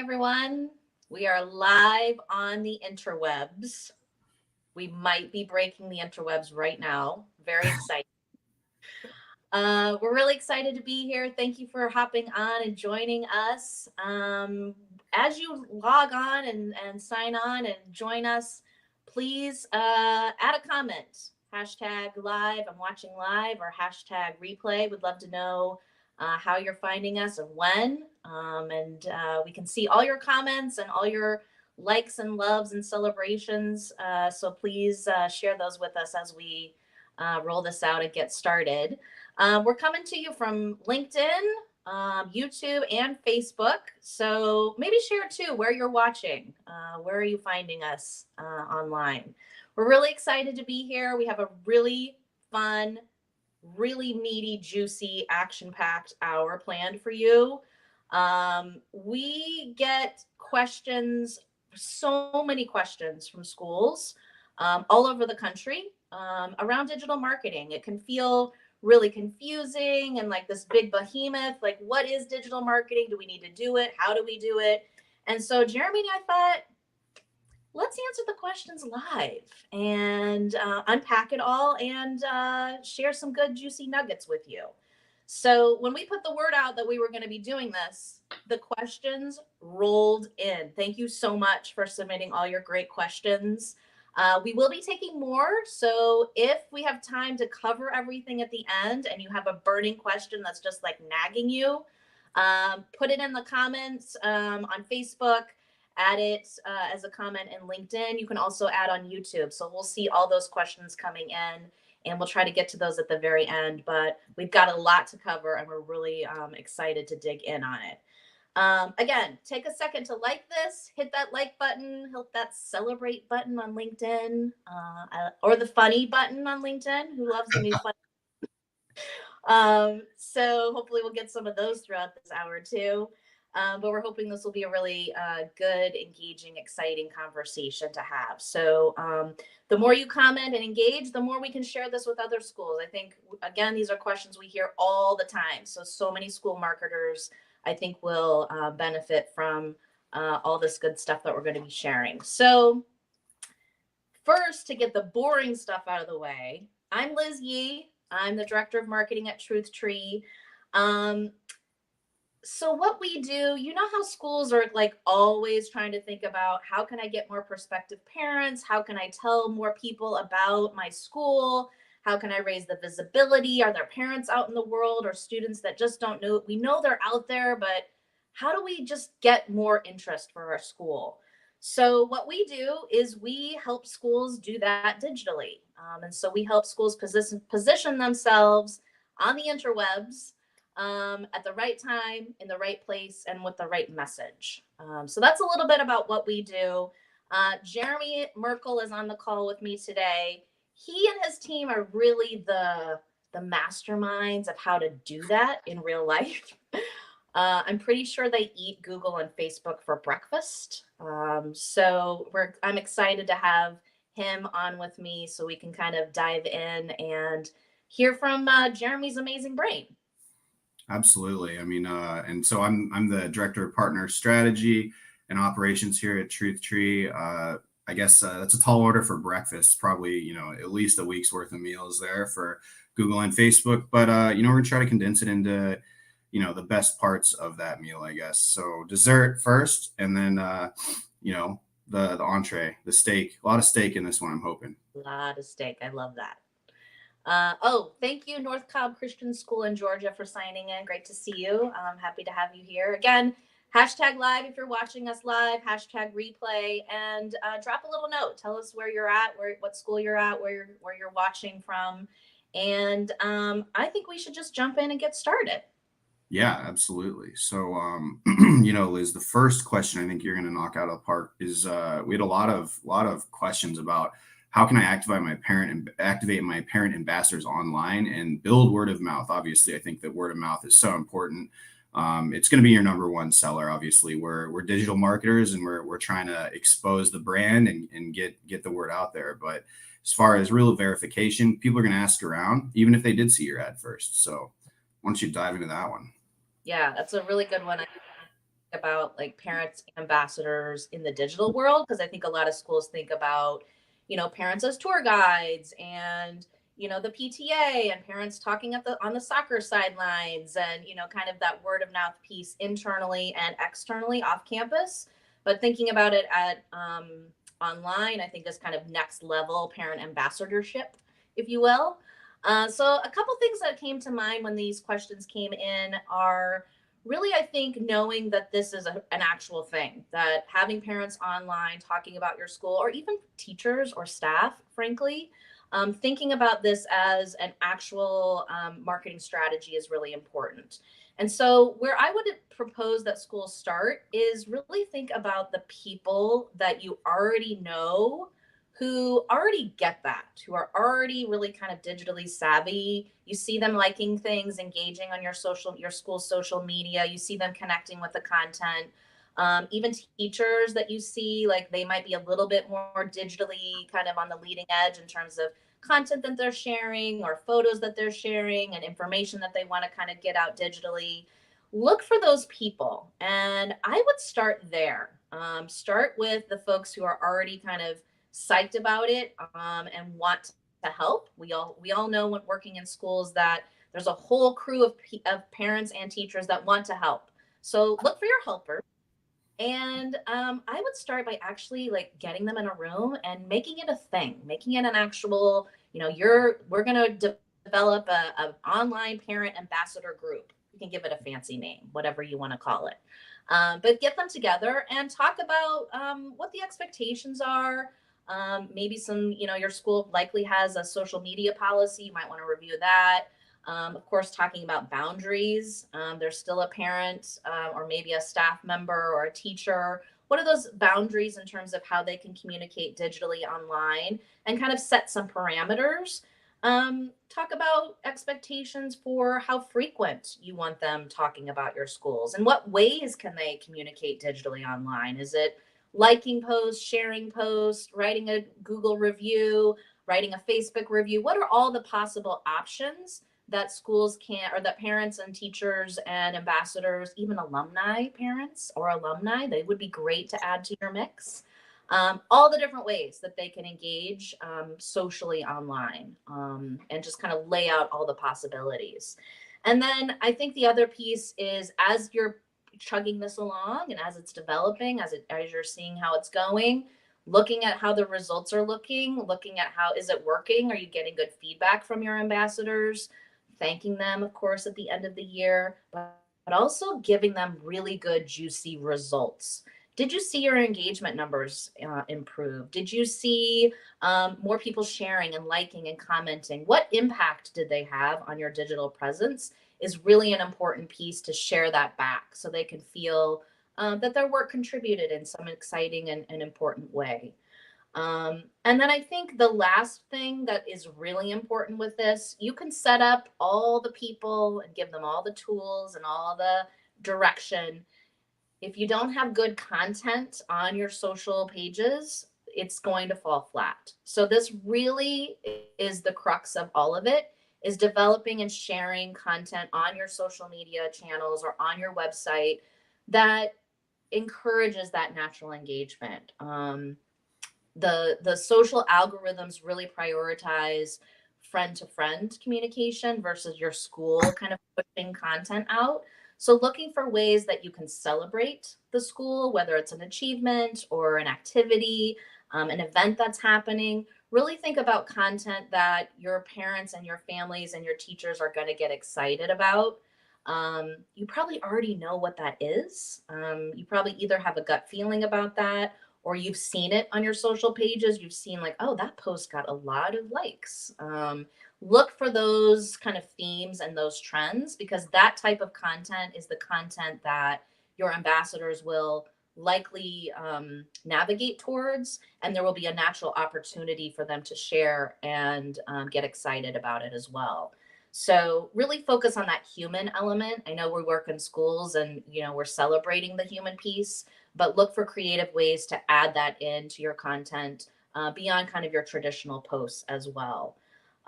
everyone. We are live on the interwebs. We might be breaking the interwebs right now. Very excited. We're really excited to be here. Thank you for hopping on and joining us. As you log on and sign on and join us, please add a comment. Hashtag live, I'm watching live, or hashtag replay. Would love to know how you're finding us and when. And we can see all your comments and all your likes and loves and celebrations. So please share those with us as we roll this out and get started. We're coming to you from LinkedIn, YouTube, and Facebook. So maybe share too where you're watching. Where are you finding us online? We're really excited to be here. We have a really fun, really meaty, juicy, action-packed hour planned for you. We get questions, so many questions from schools all over the country around digital marketing. It can feel really confusing and like this big behemoth. Like, what is digital marketing? Do we need to do it? How do we do it? And so Jeremy and I thought, let's answer the questions live and unpack it all and share some good juicy nuggets with you. So when we put the word out that we were going to be doing this, the questions rolled in. Thank you so much for submitting all your great questions. We will be taking more. So if we have time to cover everything at the end and you have a burning question that's just like nagging you, put it in the comments on Facebook, add it as a comment in LinkedIn. You can also add on YouTube. So we'll see all those questions coming in and we'll try to get to those at the very end. But we've got a lot to cover and we're really excited to dig in on it. Again, take a second to like this, hit that like button, hit that celebrate button on LinkedIn, or the funny button on LinkedIn. Who loves the new funny? So hopefully we'll get some of those throughout this hour too. But we're hoping this will be a really good, engaging, exciting conversation to have. So the more you comment and engage, the more we can share this with other schools. I think, again, these are questions we hear all the time. So many school marketers, I think, will benefit from all this good stuff that we're going to be sharing. So first, to get the boring stuff out of the way, I'm Liz Yee. I'm the Director of Marketing at Truth Tree. So what we do, you know how schools are like always trying to think about how can I get more prospective parents? How can I tell more people about my school? How can I raise the visibility? Are there parents out in the world or students that just don't know? We know they're out there, but how do we just get more interest for our school? So what we do is we help schools do that digitally. And so we help schools position themselves on the interwebs at the right time, in the right place, and with the right message. So that's a little bit about what we do. Jeremy Merkel is on the call with me today. He and his team are really the masterminds of how to do that in real life. I'm pretty sure they eat Google and Facebook for breakfast. So I'm excited to have him on with me so we can kind of dive in and hear from Jeremy's amazing brain. Absolutely. I mean, and so I'm the Director of Partner Strategy and Operations here at Truth Tree. I guess that's a tall order for breakfast. Probably, at least a week's worth of meals there for Google and Facebook. But we're gonna try to condense it into, the best parts of that meal, I guess. So dessert first, and then the entree, the steak. A lot of steak in this one, I'm hoping. A lot of steak. I love that. Thank you, North Cobb Christian School in Georgia, for signing in. Great to see you. I'm happy to have you here. Again, hashtag live if you're watching us live, hashtag replay, and drop a little note. Tell us where you're at, what school you're at, where you're watching from. And I think we should just jump in and get started. Yeah, absolutely. So, Liz, the first question I think you're going to knock out of the park is we had a lot of questions about how can I activate my parent ambassadors online and build word of mouth. Obviously, I think that word of mouth is so important. It's going to be your number one seller. Obviously, we're digital marketers and we're trying to expose the brand and get the word out there. But as far as real verification, people are going to ask around, even if they did see your ad first. So why don't you dive into that one? Yeah, that's a really good one. about like parents ambassadors in the digital world, because I think a lot of schools think about, parents as tour guides and the PTA and parents talking at the on the soccer sidelines, and kind of that word of mouth piece internally and externally off campus. But thinking about it at online, I think is kind of next level parent ambassadorship, if you will. So a couple things that came to mind when these questions came in are really, I think, knowing that this is an actual thing, that having parents online talking about your school, or even teachers or staff, frankly, thinking about this as an actual marketing strategy is really important. And so, where I would propose that schools start is really think about the people that you already know, who already get that, who are already really kind of digitally savvy. You see them liking things, engaging on your school's social media. You see them connecting with the content. Even teachers that you see, like they might be a little bit more digitally kind of on the leading edge in terms of content that they're sharing or photos that they're sharing and information that they want to kind of get out digitally. Look for those people. And I would start there. Start with the folks who are already kind of psyched about it, and want to help. We all know when working in schools that there's a whole crew of parents and teachers that want to help. So look for your helpers. And I would start by actually like getting them in a room and making it a thing, making it an actual, we're going to develop a online parent ambassador group. You can give it a fancy name, whatever you want to call it. But get them together and talk about what the expectations are. Maybe your school likely has a social media policy. You might want to review that. Of course, talking about boundaries. There's still a parent, or maybe a staff member or a teacher. What are those boundaries in terms of how they can communicate digitally online, and kind of set some parameters? Talk about expectations for how frequent you want them talking about your schools, and what ways can they communicate digitally online. Is it liking posts, sharing posts, writing a Google review, writing a Facebook review? What are all the possible options that schools can, or that parents and teachers and ambassadors, even alumni parents or alumni, they would be great to add to your mix. All the different ways that they can engage socially online, and just kind of lay out all the possibilities. And then I think the other piece is, as you're chugging this along and as it's developing, as you're seeing how it's going, looking at how the results are looking at how is it working, are you getting good feedback from your ambassadors, thanking them, of course, at the end of the year, but also giving them really good, juicy results. Did you see your engagement numbers improve? Did you see more people sharing and liking and commenting? What impact did they have on your digital presence? Is really an important piece to share that back, so they can feel that their work contributed in some exciting and important way. And then I think the last thing that is really important with this, you can set up all the people and give them all the tools and all the direction. If you don't have good content on your social pages, it's going to fall flat. So this really is the crux of all of it, is developing and sharing content on your social media channels or on your website that encourages that natural engagement. The social algorithms really prioritize friend to friend communication versus your school kind of pushing content out. So looking for ways that you can celebrate the school, whether it's an achievement or an activity, an event that's happening. Really think about content that your parents and your families and your teachers are going to get excited about. You probably already know what that is. You probably either have a gut feeling about that, or you've seen it on your social pages. You've seen like, oh, that post got a lot of likes. Look for those kind of themes and those trends, because that type of content is the content that your ambassadors will likely navigate towards, and there will be a natural opportunity for them to share and get excited about it as well. So really focus on that human element. I know we work in schools and we're celebrating the human piece, but look for creative ways to add that into your content beyond kind of your traditional posts as well.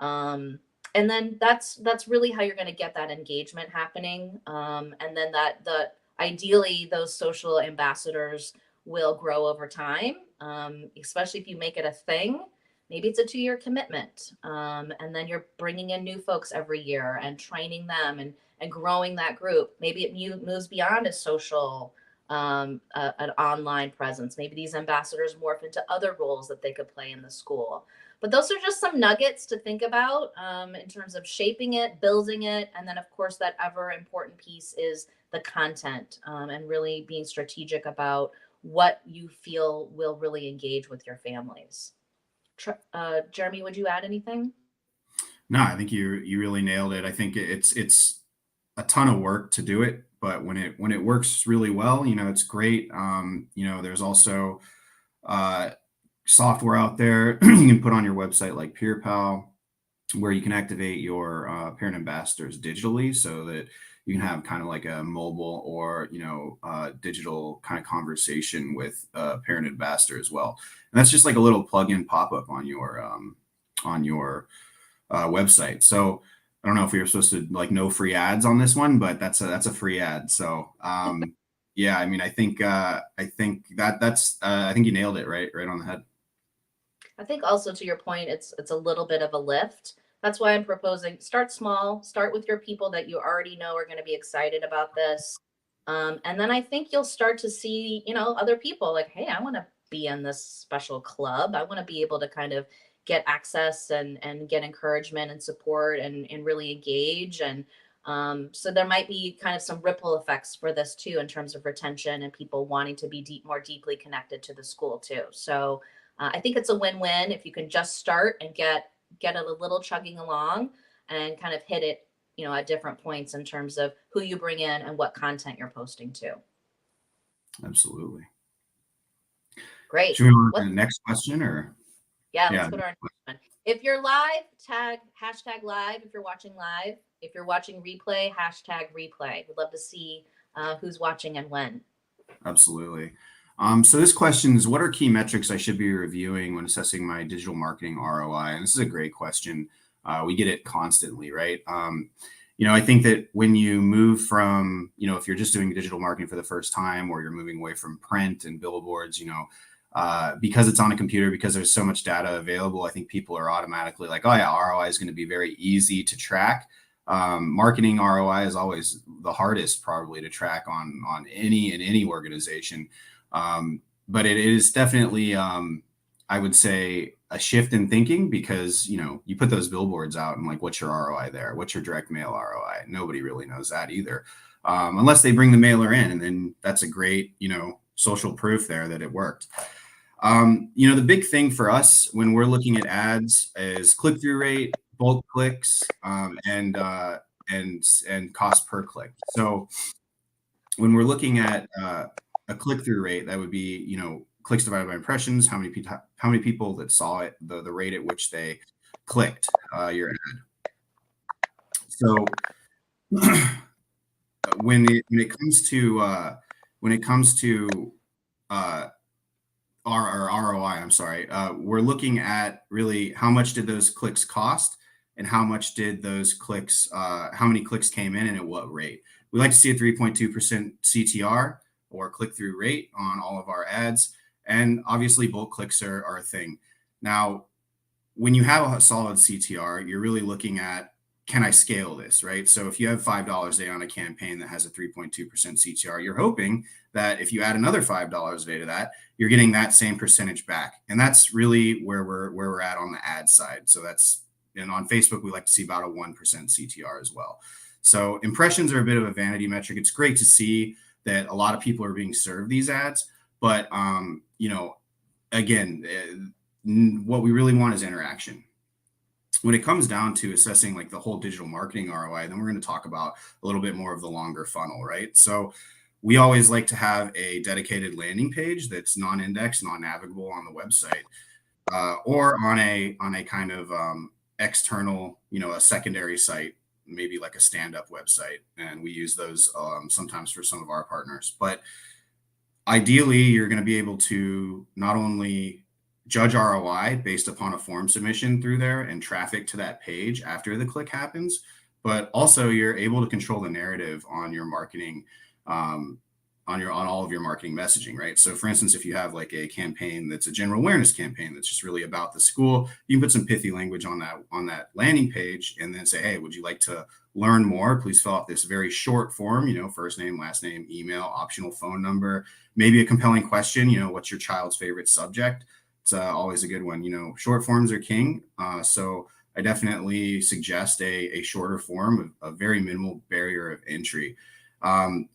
And then that's really how you're going to get that engagement happening. And then that the ideally, those social ambassadors will grow over time, especially if you make it a thing. Maybe it's a 2-year commitment, and then you're bringing in new folks every year and training them and growing that group. Maybe it moves beyond a social, an online presence. Maybe these ambassadors morph into other roles that they could play in the school. But those are just some nuggets to think about, in terms of shaping it, building it, and then of course that ever important piece is the content, and really being strategic about what you feel will really engage with your families. Jeremy, would you add anything? No, I think you really nailed it. I think it's a ton of work to do it, but when it works really well, it's great. There's also uh, software out there you can put on your website like PeerPal, where you can activate your parent ambassadors digitally, so that you can have kind of like a mobile or digital kind of conversation with parent ambassador as well. And that's just like a little plug-in pop-up on your website. So I don't know if we were supposed to like no free ads on this one, but that's a free ad. So yeah, I mean, I think you nailed it right on the head. I think also to your point, it's a little bit of a lift. That's why I'm proposing start small, start with your people that you already know are going to be excited about this. And then I think you'll start to see, other people like, hey, I want to be in this special club. I want to be able to kind of get access and get encouragement and support and really engage. And so there might be kind of some ripple effects for this too, in terms of retention and people wanting to be more deeply connected to the school too. So I think it's a win-win if you can just start and get a little chugging along and kind of hit it, at different points in terms of who you bring in and what content you're posting to. Absolutely. Great. Should we move on to What? the next question or? Yeah, let's Yeah, go to our next one. If you're live, tag hashtag live. If you're watching live, if you're watching replay, hashtag replay. We'd love to see who's watching and when. absolutely. So this question is, what are key metrics I should be reviewing when assessing my digital marketing ROI? And this is a great question. We get it constantly, right? I think that when you move from, if you're just doing digital marketing for the first time, or you're moving away from print and billboards, because it's on a computer, because there's so much data available, I think people are automatically like, oh yeah, ROI is going to be very easy to track. Marketing ROI is always the hardest probably to track on any organization. But it is definitely, I would say, a shift in thinking, because, you put those billboards out and like, what's your ROI there? What's your direct mail ROI? Nobody really knows that either. Unless they bring the mailer in, and then that's a great, social proof there that it worked. The big thing for us when we're looking at ads is click-through rate, bulk clicks, and cost per click. So when we're looking at a click-through rate, that would be, clicks divided by impressions, how many people that saw it, the rate at which they clicked your ad. So when it comes to our ROI, I'm sorry, we're looking at really how much did those clicks cost, and how much did those clicks, how many clicks came in and at what rate. We like to see a 3.2% CTR, or click-through rate, on all of our ads. And obviously bulk clicks are a thing. Now, when you have a solid CTR, you're really looking at, can I scale this, right? So if you have $5 a day on a campaign that has a 3.2% CTR, you're hoping that if you add another $5 a day to that, you're getting that same percentage back. And that's really where we're at on the ad side. So and on Facebook, we like to see about a 1% CTR as well. So impressions are a bit of a vanity metric. It's great to see that a lot of people are being served these ads, but again, what we really want is interaction. When it comes down to assessing like the whole digital marketing ROI, then we're going to talk about a little bit more of the longer funnel, right? So we always like to have a dedicated landing page that's non-indexed, non-navigable on the website, or on a kind of external, a secondary site, maybe like a stand-up website. And we use those sometimes for some of our partners. But ideally, you're going to be able to not only judge ROI based upon a form submission through there and traffic to that page after the click happens, but also you're able to control the narrative on your marketing on all of your marketing messaging, right? So for instance, if you have like a campaign that's a general awareness campaign that's just really about the school, you can put some pithy language on that landing page and then say, hey, would you like to learn more? Please fill out this very short form, first name, last name, email, optional phone number, maybe a compelling question, what's your child's favorite subject? It's always a good one. Short forms are king. So I definitely suggest a shorter form, a very minimal barrier of entry. And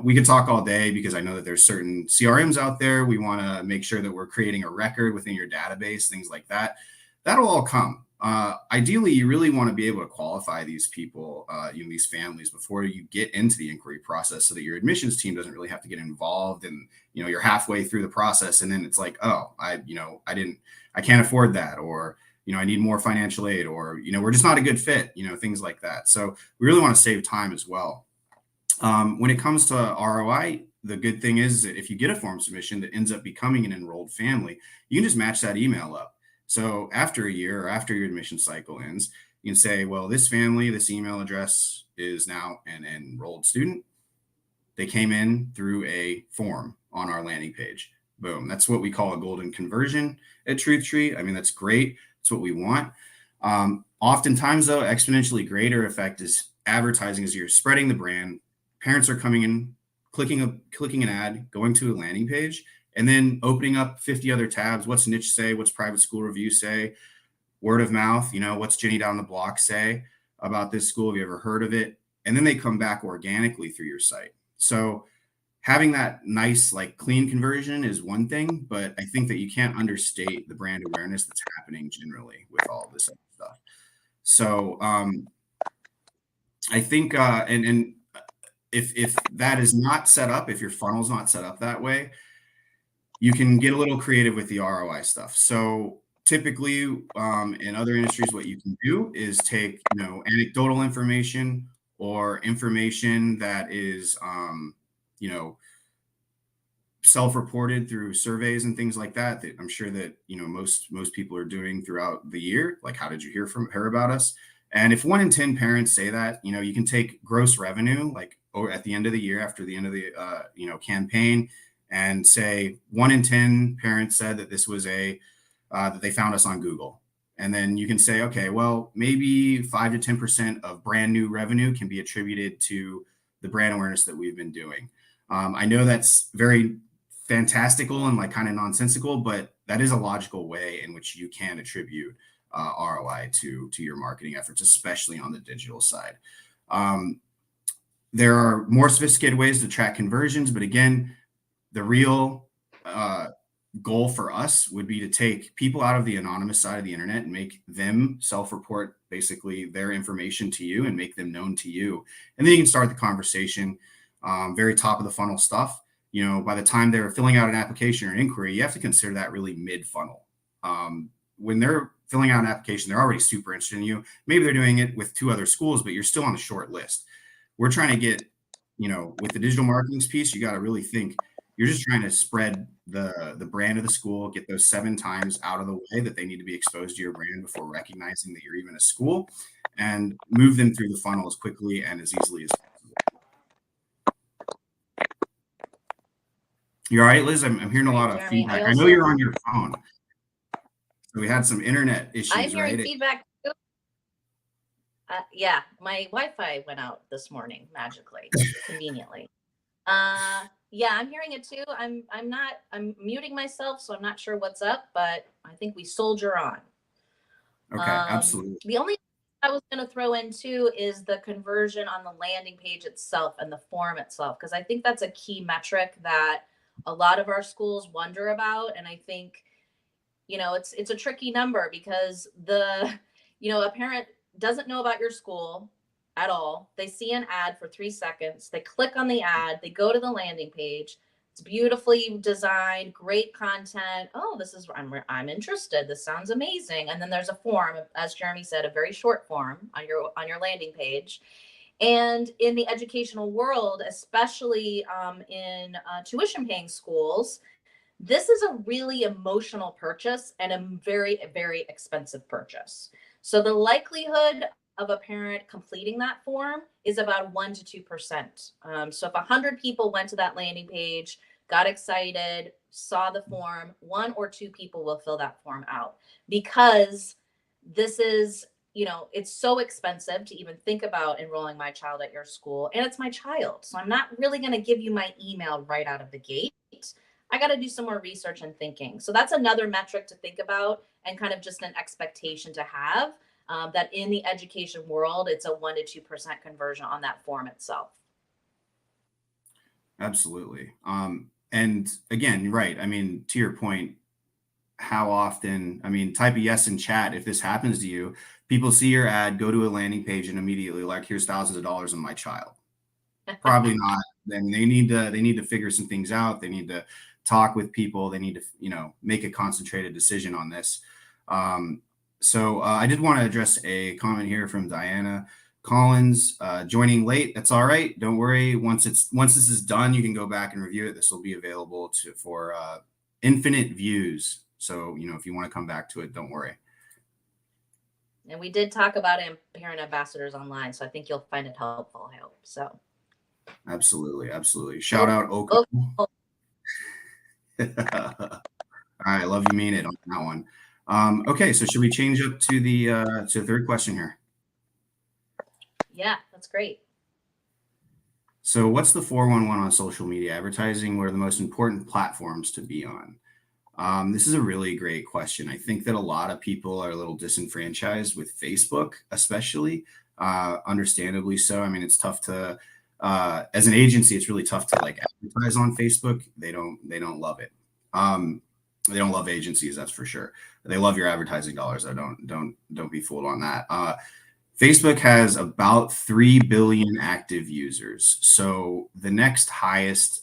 we could talk all day because I know that there's certain CRMs out there. We want to make sure that we're creating a record within your database, things like that. That'll all come. Ideally, you really want to be able to qualify these people, these families before you get into the inquiry process, so that your admissions team doesn't really have to get involved. And you're halfway through the process, and then it's like, oh, I can't afford that, or I need more financial aid, or we're just not a good fit, things like that. So we really want to save time as well. When it comes to ROI, the good thing is that if you get a form submission that ends up becoming an enrolled family, you can just match that email up. So after a year or after your admission cycle ends, you can say, well, this family, this email address is now an enrolled student. They came in through a form on our landing page. Boom. That's what we call a golden conversion at TruthTree. I mean, that's great. That's what we want. Oftentimes, though, exponentially greater effect is advertising as you're spreading the brand. Parents are coming in, clicking an ad, going to a landing page, and then opening up 50 other tabs. What's niche say? What's private school review say? Word of mouth, what's Jenny down the block say about this school? Have you ever heard of it? And then they come back organically through your site. So having that nice, like, clean conversion is one thing, but I think that you can't understate the brand awareness that's happening generally with all of this other stuff. So I think, and if that is not set up, if your funnel's not set up that way, you can get a little creative with the ROI stuff. So typically, in other industries, what you can do is take, anecdotal information or information that is, self-reported through surveys and things like that I'm sure that most people are doing throughout the year. Like, how did you hear about us? And if 1 in 10 parents say that, you can take gross revenue, like, or at the end of the year, after the end of the campaign, and say 1 in 10 parents said that this was that they found us on Google. And then you can say, okay, well, maybe 5 to 10% of brand new revenue can be attributed to the brand awareness that we've been doing. I know that's very fantastical and like kind of nonsensical, but that is a logical way in which you can attribute ROI to your marketing efforts, especially on the digital side. There are more sophisticated ways to track conversions, but again, the real goal for us would be to take people out of the anonymous side of the internet and make them self-report basically their information to you and make them known to you. And then you can start the conversation, very top of the funnel stuff. By the time they're filling out an application or an inquiry, you have to consider that really mid-funnel. When they're filling out an application, they're already super interested in you. Maybe they're doing it with 2 other schools, but you're still on the short list. We're trying to get, with the digital marketing piece, you got to really think. You're just trying to spread the brand of the school, get those 7 times out of the way that they need to be exposed to your brand before recognizing that you're even a school, and move them through the funnel as quickly and as easily as possible. You all right, Liz? I'm hearing a lot of Jeremy, feedback. I know you're on your phone. So we had some internet issues, I'm hearing right? feedback too. Yeah, my Wi-Fi went out this morning magically, conveniently. Yeah, I'm hearing it too. I'm muting myself, so I'm not sure what's up, but I think we soldier on. Okay, absolutely. The only thing I was going to throw in too is the conversion on the landing page itself and the form itself, because I think that's a key metric that a lot of our schools wonder about. And I think, it's a tricky number because a parent doesn't know about your school at all. They see an ad for 3 seconds. They click on the ad. They go to the landing page. It's beautifully designed, great content. Oh, I'm interested. This sounds amazing. And then there's a form, as Jeremy said, a very short form on your landing page. And in the educational world, especially in tuition-paying schools, this is a really emotional purchase and a very, very expensive purchase. So the likelihood of a parent completing that form is about 1 to 2%. So if 100 people went to that landing page, got excited, saw the form, 1 or 2 people will fill that form out, because this is, it's so expensive to even think about enrolling my child at your school. And it's my child. So I'm not really going to give you my email right out of the gate. I got to do some more research and thinking. So that's another metric to think about, and kind of just an expectation to have, that in the education world, it's a 1 to 2% conversion on that form itself. Absolutely. And again, you're right. I mean, to your point, how often, I mean, type a yes in chat if this happens to you. People see your ad, go to a landing page, and immediately like, here's thousands of dollars on my child. Probably not. Then they need to figure some things out. They need to talk with people. They need to, make a concentrated decision on this. So I did want to address a comment here from Diana Collins. Joining late, that's all right. Don't worry. Once this is done, you can go back and review it. This will be available for infinite views. So if you want to come back to it, don't worry. And we did talk about parent ambassadors online, so I think you'll find it helpful. I hope so. Absolutely. Shout out Oka. All right, love you, mean it on that one. Okay, so should we change up to the third question here? Yeah, that's great. So what's the 411 on social media advertising? What are the most important platforms to be on? This is a really great question. I think that a lot of people are a little disenfranchised with Facebook, especially, understandably so. I mean, it's tough to, as an agency, it's really tough to like advertise on Facebook. They don't love it. They don't love agencies, that's for sure. They love your advertising dollars. So don't be fooled on that. Facebook has about 3 billion active users. So the next highest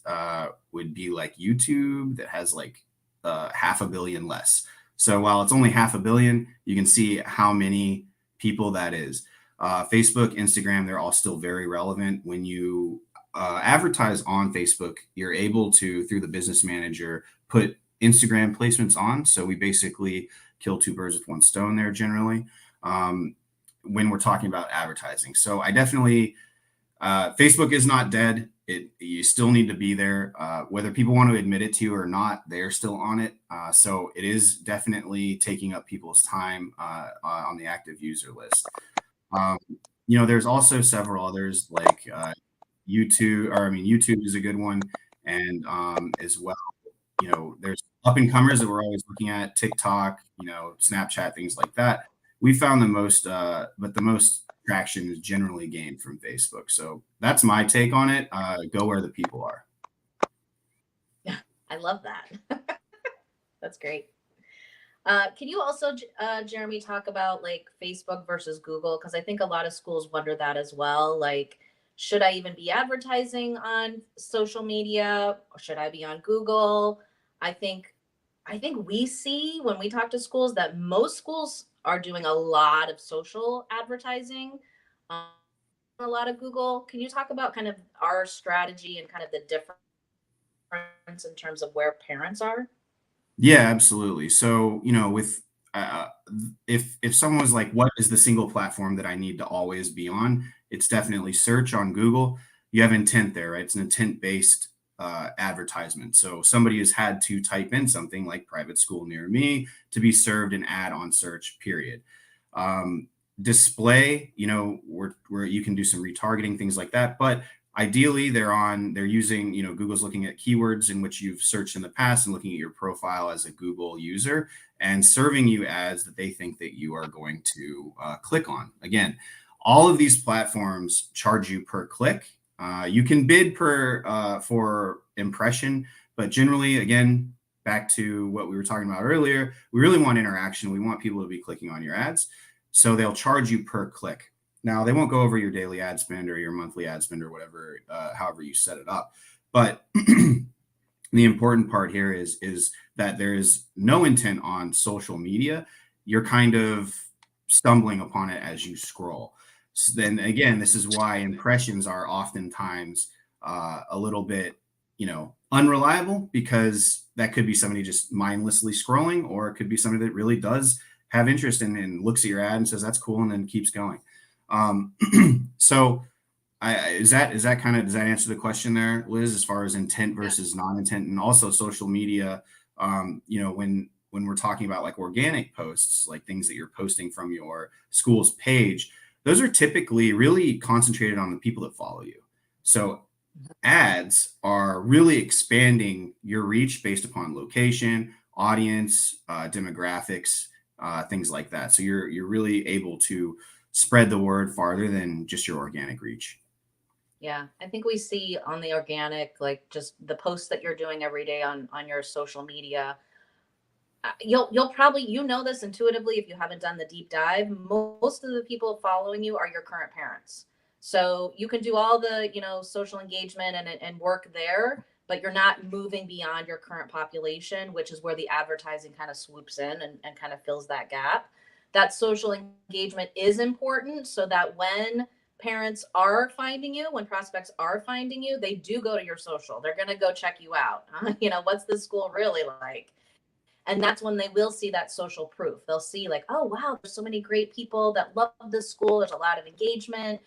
would be like YouTube, that has like 500 million less. So while it's only 500 million, you can see how many people that is. Facebook, Instagram, they're all still very relevant. When you advertise on Facebook, you're able to, through the business manager, put Instagram placements on. So we basically kill 2 birds with 1 stone there generally, when we're talking about advertising. So I definitely, Facebook is not dead. You still need to be there, whether people want to admit it to you or not. They're still on it. So it is definitely taking up people's time on the active user list. There's also several others like YouTube is a good one, and as well, there's up and comers that we're always looking at, TikTok, Snapchat, things like that. We found but the most traction is generally gained from Facebook. So that's my take on it. Go where the people are. I love that. That's great. Can you also, Jeremy, talk about like Facebook versus Google? Because I think a lot of schools wonder that as well. Like, should I even be advertising on social media, or should I be on Google? I think we see when we talk to schools that most schools are doing a lot of social advertising, a lot of Google. Can you talk about kind of our strategy and kind of the difference in terms of where parents are? Yeah, absolutely. So, with if someone was like, what is the single platform that I need to always be on? It's definitely search on Google. You have intent there, right? It's an intent-based advertisement. So somebody has had to type in something like private school near me to be served an ad on search, period. Display, where you can do some retargeting, things like that. But ideally they're using, Google's looking at keywords in which you've searched in the past and looking at your profile as a Google user and serving you ads that they think that you are going to click on. Again, all of these platforms charge you per click. You can bid for impression, but generally, again, back to what we were talking about earlier, we really want interaction. We want people to be clicking on your ads. So they'll charge you per click. Now, they won't go over your daily ad spend or your monthly ad spend or whatever, however you set it up. But the important part here is that there is no intent on social media. You're kind of stumbling upon it as you scroll. So then again, this is why impressions are oftentimes a little bit, unreliable, because that could be somebody just mindlessly scrolling, or it could be somebody that really does have interest in and looks at your ad and says, that's cool, and then keeps going. Um, so is that kind of, does that answer the question there, Liz, as far as intent Yeah. versus non-intent, and also social media? When we're talking about like organic posts, like things that you're posting from your school's page, those are typically really concentrated on the people that follow you. So ads are really expanding your reach based upon location, audience, demographics, things like that. So you're really able to spread the word farther than just your organic reach. Yeah, I think we see on the organic, like just the posts that you're doing every day on your social media. You'll probably, you know, this intuitively if you haven't done the deep dive. Most of the people following you are your current parents, so you can do all the, you know, social engagement and work there, but you're not moving beyond your current population, which is where the advertising kind of swoops in and kind of fills that gap. That social engagement is important so that when parents are finding you, when prospects are finding you, they do go to your social. They're going to go check you out. You know, what's this school really like? And that's when they will see that social proof. They'll see like, oh wow, there's so many great people that love this school. There's a lot of engagement.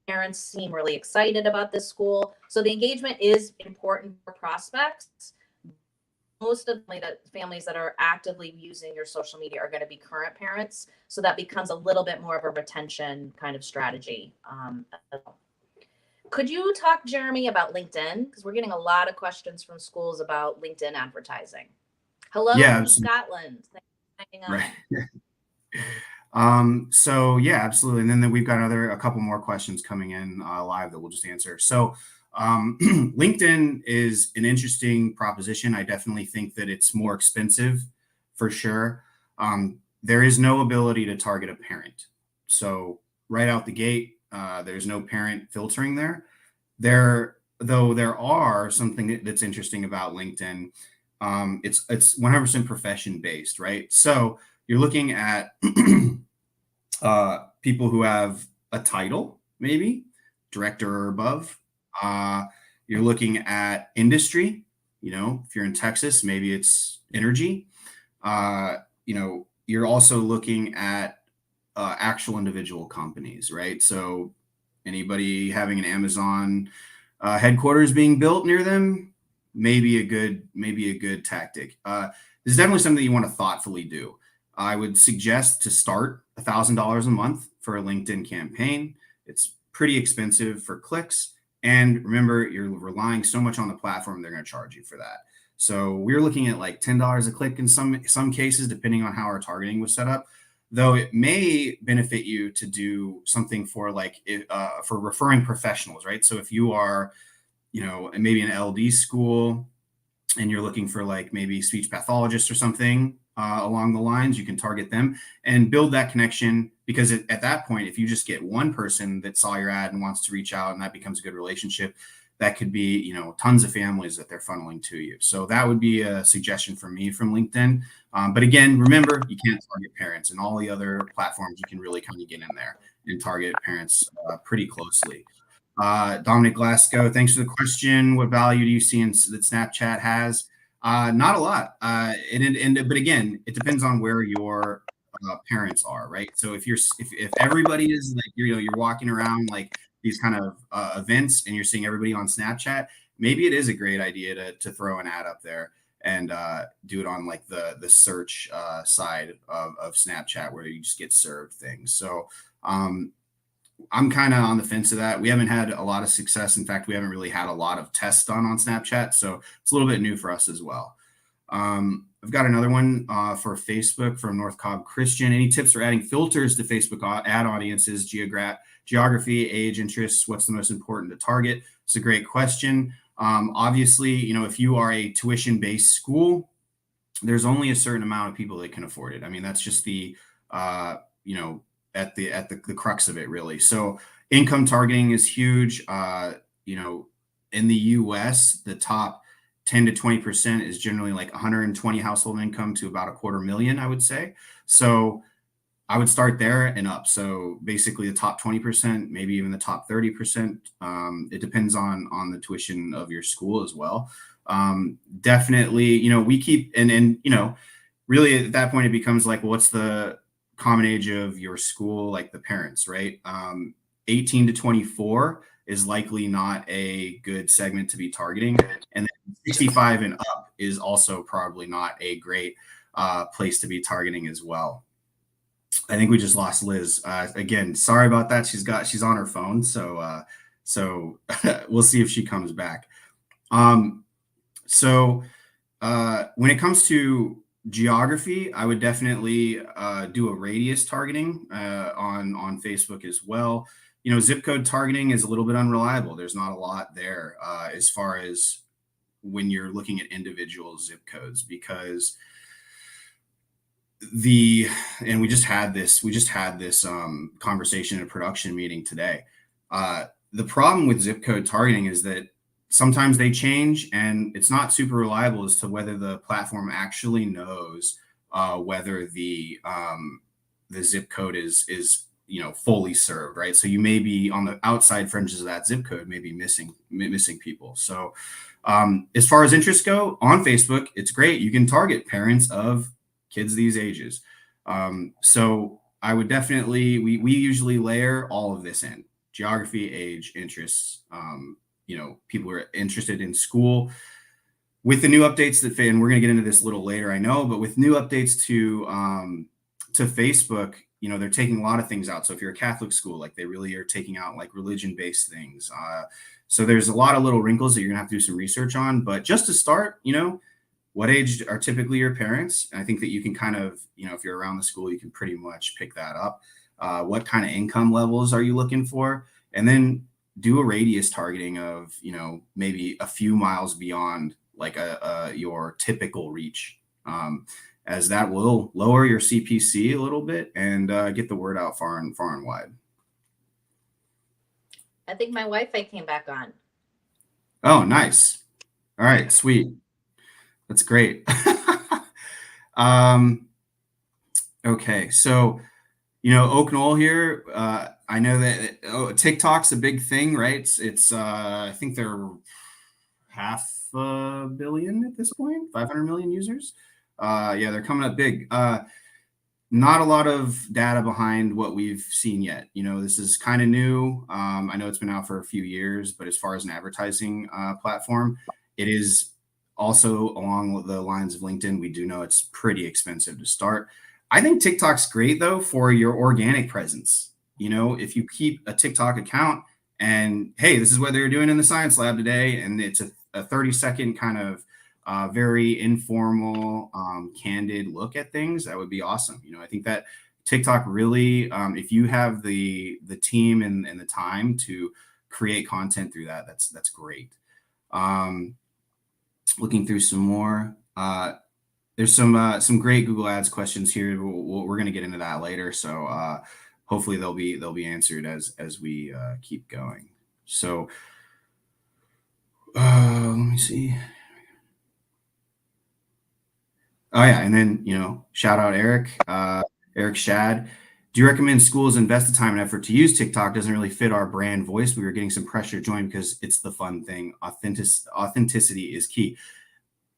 Parents seem really excited about this school, so the engagement is important for prospects. Most of the families that are actively using your social media are going to be current parents, so that becomes a little bit more of a retention kind of strategy. Could you talk, Jeremy, about LinkedIn? Because we're getting a lot of questions from schools about LinkedIn advertising. Hello Yeah, from absolutely. Scotland. Thanks for hanging Right. on. So yeah, absolutely. And then we've got a couple more questions coming in live that we'll just answer. So LinkedIn is an interesting proposition. I definitely think that it's more expensive for sure. There is no ability to target a parent. So right out the gate, there's no parent filtering there. Though there are something that's interesting about LinkedIn. It's 100% profession based, right? So you're looking at people who have a title, maybe director or above. Uh, you're looking at industry. You know, if you're in Texas, maybe it's energy. Uh, you're also looking at actual individual companies, right? So anybody having an Amazon headquarters being built near them, maybe a good tactic. This is definitely something you want to thoughtfully do. I would suggest to start $1,000 a month for a LinkedIn campaign. It's pretty expensive for clicks. And remember, you're relying so much on the platform, they're going to charge you for that. So we're looking at like $10 a click in some cases, depending on how our targeting was set up. Though it may benefit you to do something for for referring professionals, right? So if you are, maybe an LD school and you're looking for like maybe speech pathologists or something along the lines, you can target them and build that connection. Because at that point, if you just get one person that saw your ad and wants to reach out and that becomes a good relationship, that could be, tons of families that they're funneling to you. So that would be a suggestion from me from LinkedIn. But again, remember, you can't target parents, and all the other platforms you can really kind of get in there and target parents pretty closely. Dominic Glasgow, thanks for the question. What value do you see that Snapchat has? Not a lot. But again, it depends on where your parents are, right? So if everybody is like, you're walking around like these kind of events and you're seeing everybody on Snapchat, maybe it is a great idea to throw an ad up there and do it on like the search side of Snapchat where you just get served things. So I'm kind of on the fence of that. We haven't had a lot of success. In fact, we haven't really had a lot of tests done on Snapchat. So it's a little bit new for us as well. I've got another one for Facebook from North Cobb Christian. Any tips for adding filters to Facebook ad audiences, geography, age, interests? What's the most important to target? It's a great question. Obviously, if you are a tuition-based school, there's only a certain amount of people that can afford it. I mean, that's just the, at the crux of it, really. So income targeting is huge. In the US, the top 10 to 20% is generally like 120 household income to about $250,000, I would say. So I would start there and up. So basically the top 20%, maybe even the top 30%. It depends on the tuition of your school as well. Definitely, we keep, and really at that point, it becomes like, well, what's the common age of your school, like the parents, right? 18 to 24 is likely not a good segment to be targeting. And then 65 and up is also probably not a great place to be targeting as well. I think we just lost Liz. Again, sorry about that. She's on her phone, so we'll see if she comes back. So when it comes to geography, I would definitely do a radius targeting on Facebook as well. You know, zip code targeting is a little bit unreliable. There's not a lot there as far as when you're looking at individual zip codes, because and we just had this conversation in a production meeting today. The problem with zip code targeting is that sometimes they change and it's not super reliable as to whether the platform actually knows whether the zip code is fully served, right? So you may be on the outside fringes of that zip code, maybe missing people. So as far as interests go on Facebook, it's great. You can target parents of kids these ages. So I would definitely, we usually layer all of this in: geography, age, interests, people who are interested in school. With the new updates and we're going to get into this a little later, I know, but with new updates to Facebook, they're taking a lot of things out. So if you're a Catholic school, like, they really are taking out like religion-based things. So there's a lot of little wrinkles that you're gonna have to do some research on. But just to start, what age are typically your parents? And I think that you can kind of, if you're around the school, you can pretty much pick that up. What kind of income levels are you looking for? And then do a radius targeting of, maybe a few miles beyond like your typical reach, as that will lower your CPC a little bit and get the word out far and wide. I think my Wi-Fi came back on. Oh, nice. All right, sweet. That's great. Okay, so Oak Knoll here. I know that TikTok's a big thing, right? It's I think they're 500 million at this point, 500 million users. Yeah, they're coming up big. Not a lot of data behind what we've seen yet. This is kind of new. I know it's been out for a few years, but as far as an advertising platform, it is also along the lines of LinkedIn. We do know it's pretty expensive to start. I think TikTok's great though for your organic presence. If you keep a TikTok account and, hey, this is what they're doing in the science lab today, and it's a 30-second kind of very informal, candid look at things, that would be awesome. I think that TikTok really, if you have the team and the time to create content through that, that's great. Looking through some more, there's some great Google Ads questions here. We're going to get into that later, so hopefully they'll be answered as we keep going. So let me see. Oh yeah, and then shout out Eric Shad. Do you recommend schools invest the time and effort to use TikTok? Doesn't really fit our brand voice. We were getting some pressure to join because it's the fun thing. Authenticity is key.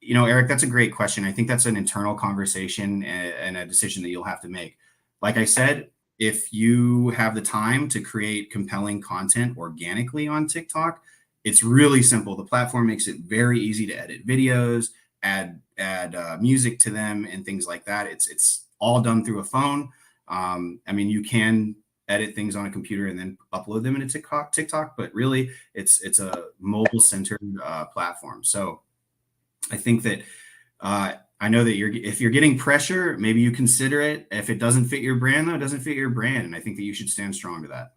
Eric, that's a great question. I think that's an internal conversation and a decision that you'll have to make. Like I said, if you have the time to create compelling content organically on TikTok, it's really simple. The platform makes it very easy to edit videos, add music to them, and things like that. It's all done through a phone. You can edit things on a computer and then upload them into TikTok, but really it's a mobile centered platform. So I think that I know that if you're getting pressure, maybe you consider it. If it doesn't fit your brand, though, it doesn't fit your brand, and I think that you should stand strong to that.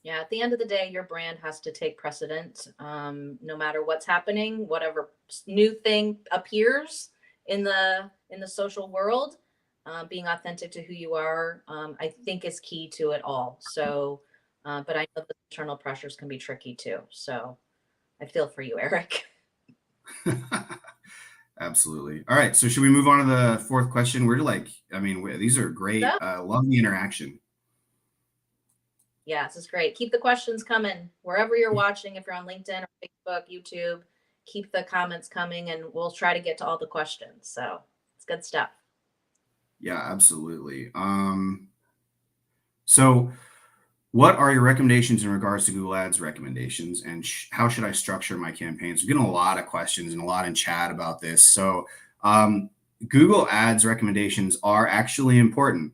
Yeah, at the end of the day, your brand has to take precedent, no matter what's happening, whatever new thing appears in the social world. Being authentic to who you are, I think, is key to it all. So, but I know the internal pressures can be tricky too. So, I feel for you, Eric. Absolutely. All right. So should we move on to the fourth question? These are great. Love the interaction. Yeah, this is great. Keep the questions coming wherever you're watching. If you're on LinkedIn or Facebook, YouTube, keep the comments coming and we'll try to get to all the questions. So it's good stuff. Yeah, absolutely. So what are your recommendations in regards to Google Ads recommendations, and how should I structure my campaigns? We're getting a lot of questions and a lot in chat about this. So, um, Google Ads recommendations are actually important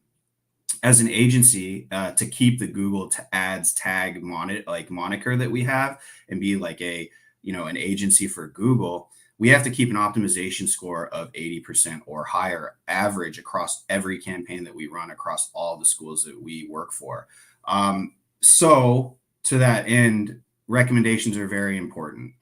as an agency to keep the Google Ads tag moniker that we have and be like a an agency for Google. We have to keep an optimization score of 80% or higher average across every campaign that we run across all the schools that we work for. So to that end, recommendations are very important.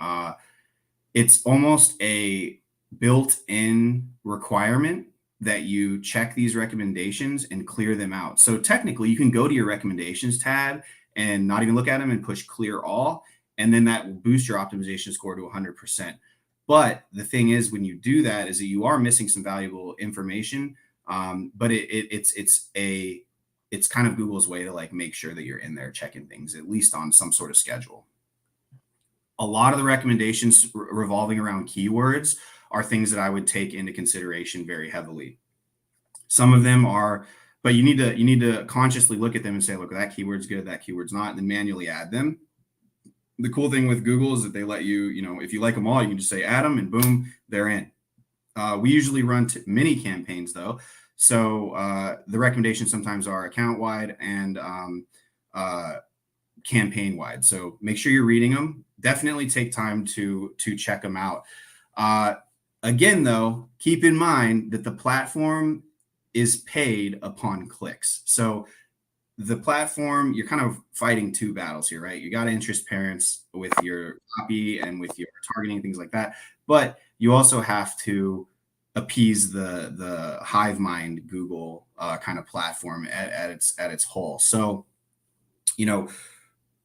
It's almost a built-in requirement that you check these recommendations and clear them out. So technically, you can go to your recommendations tab and not even look at them and push clear all, and then that will boost your optimization score to 100%. But the thing is, when you do that, is that you are missing some valuable information. But it's kind of Google's way to like make sure that you're in there checking things at least on some sort of schedule. A lot of the recommendations revolving around keywords are things that I would take into consideration very heavily. Some of them are, but you need to consciously look at them and say, look, that keyword's good, that keyword's not, and then manually add them. The cool thing with Google is that they let you, if you like them all, you can just say add them, and boom, they're in. We usually run mini campaigns though, so the recommendations sometimes are account wide and uh, campaign wide. So make sure you're reading them. Definitely take time to check them out. Uh, Again, though, keep in mind that the platform is paid upon clicks. So the platform, you're kind of fighting two battles here, right? You got to interest parents with your copy and with your targeting, things like that. But you also have to appease the hive mind Google kind of platform at its whole. So, you know,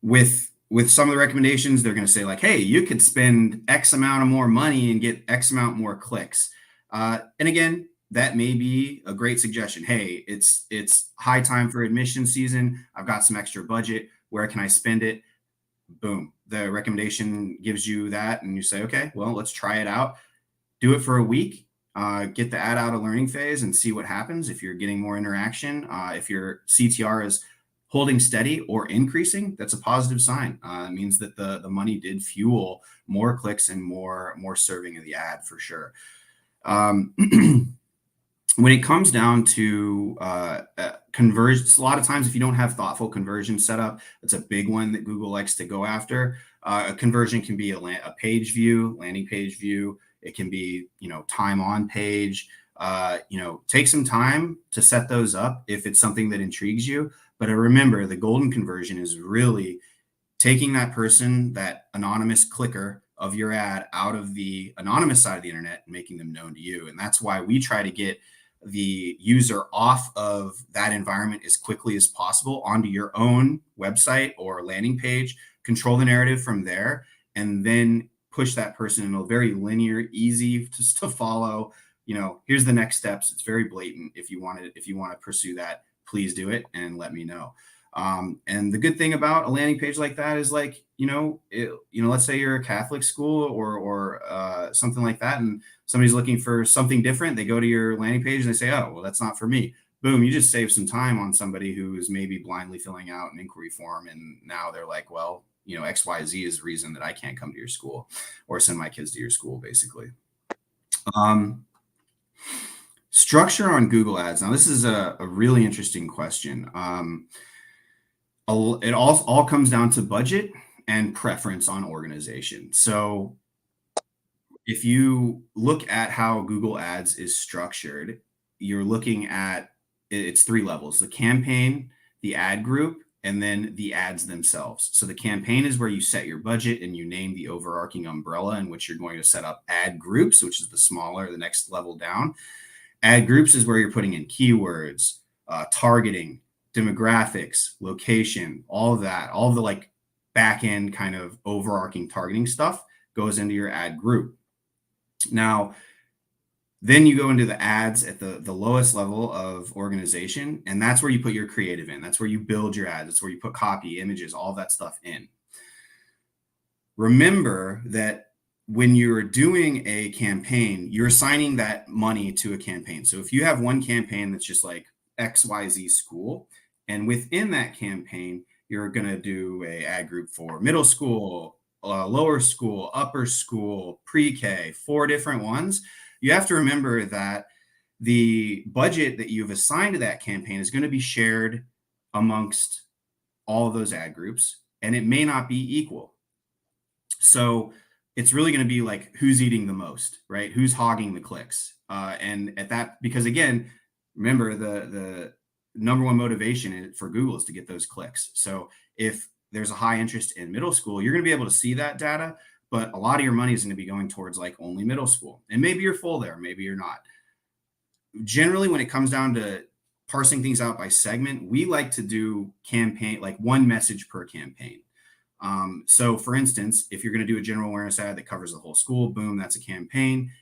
with some of the recommendations, they're going to say like, hey, you could spend X amount of more money and get X amount more clicks. And again, that may be a great suggestion. Hey, it's high time for admission season. I've got some extra budget. Where can I spend it? Boom. The recommendation gives you that, and you say, okay, well, let's try it out. Do it for a week. Get the ad out of learning phase and see what happens. If you're getting more interaction, if your CTR is holding steady or increasing, that's a positive sign. It means that the money did fuel more clicks and more serving of the ad for sure. Um, when it comes down to conversions, a lot of times if you don't have thoughtful conversion set up, that's a big one that Google likes to go after. A conversion can be a page view, landing page view. It can be time on page. Take some time to set those up if it's something that intrigues you. But remember, the golden conversion is really taking that person, that anonymous clicker of your ad, out of the anonymous side of the internet and making them known to you. And that's why we try to get the user off of that environment as quickly as possible onto your own website or landing page, control the narrative from there, and then push that person in a very linear, easy to follow. Here's the next steps. It's very blatant. If you want to pursue that, please do it and let me know. And the good thing about a landing page like that is like, let's say you're a Catholic school or something like that, and somebody's looking for something different. They go to your landing page and they say, oh, well, that's not for me. Boom, you just save some time on somebody who is maybe blindly filling out an inquiry form. And now they're like, well, XYZ is the reason that I can't come to your school or send my kids to your school, basically. Structure on Google Ads. Now, this is a really interesting question. It all comes down to budget and preference on organization. So if you look at how Google Ads is structured, you're looking at it's three levels: the campaign, the ad group, and then the ads themselves. So the campaign is where you set your budget and you name the overarching umbrella in which you're going to set up ad groups, which is the next level down. Ad groups is where you're putting in keywords, targeting, demographics, location, all of that, all of the like back end kind of overarching targeting stuff goes into your ad group. Now, then you go into the ads at the lowest level of organization, and that's where you put your creative in. That's where you build your ads. That's where you put copy, images, all that stuff in. Remember that when you're doing a campaign, you're assigning that money to a campaign. So if you have one campaign that's just like XYZ school, and within that campaign, you're going to do a ad group for middle school, lower school, upper school, pre-K, 4 different ones. You have to remember that the budget that you've assigned to that campaign is going to be shared amongst all of those ad groups, and it may not be equal. So it's really going to be like who's eating the most, right? Who's hogging the clicks. And at that, because again, remember the number one motivation for Google is to get those clicks. So if there's a high interest in middle school, you're going to be able to see that data, but a lot of your money is going to be going towards like only middle school. And maybe you're full there, maybe you're not. Generally, when it comes down to parsing things out by segment, we like to do campaign, like one message per campaign. So for instance, if you're going to do a general awareness ad that covers the whole school, boom, that's a campaign.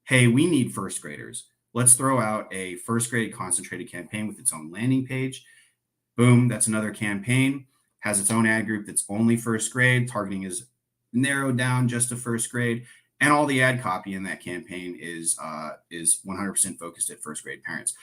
Hey, we need first graders. Let's throw out a first grade concentrated campaign with its own landing page. Boom, that's another campaign, has its own ad group that's only first grade. Targeting is narrowed down just to first grade. And all the ad copy in that campaign is 100% focused at first grade parents.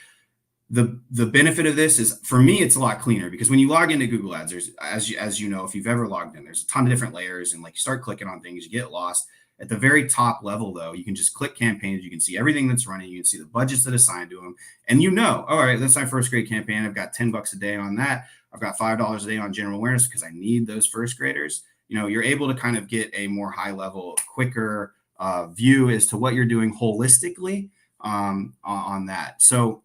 The benefit of this is, for me, it's a lot cleaner, because when you log into Google Ads, there's, as you know, if you've ever logged in, there's a ton of different layers, and like you start clicking on things, you get lost. At the very top level, though, you can just click campaigns. You can see everything that's running. You can see the budgets that are assigned to them, and all right, that's my first grade campaign. I've got $10 a day on that. I've got $5 a day on general awareness because I need those first graders. You're able to kind of get a more high level, quicker view as to what you're doing holistically on that. So.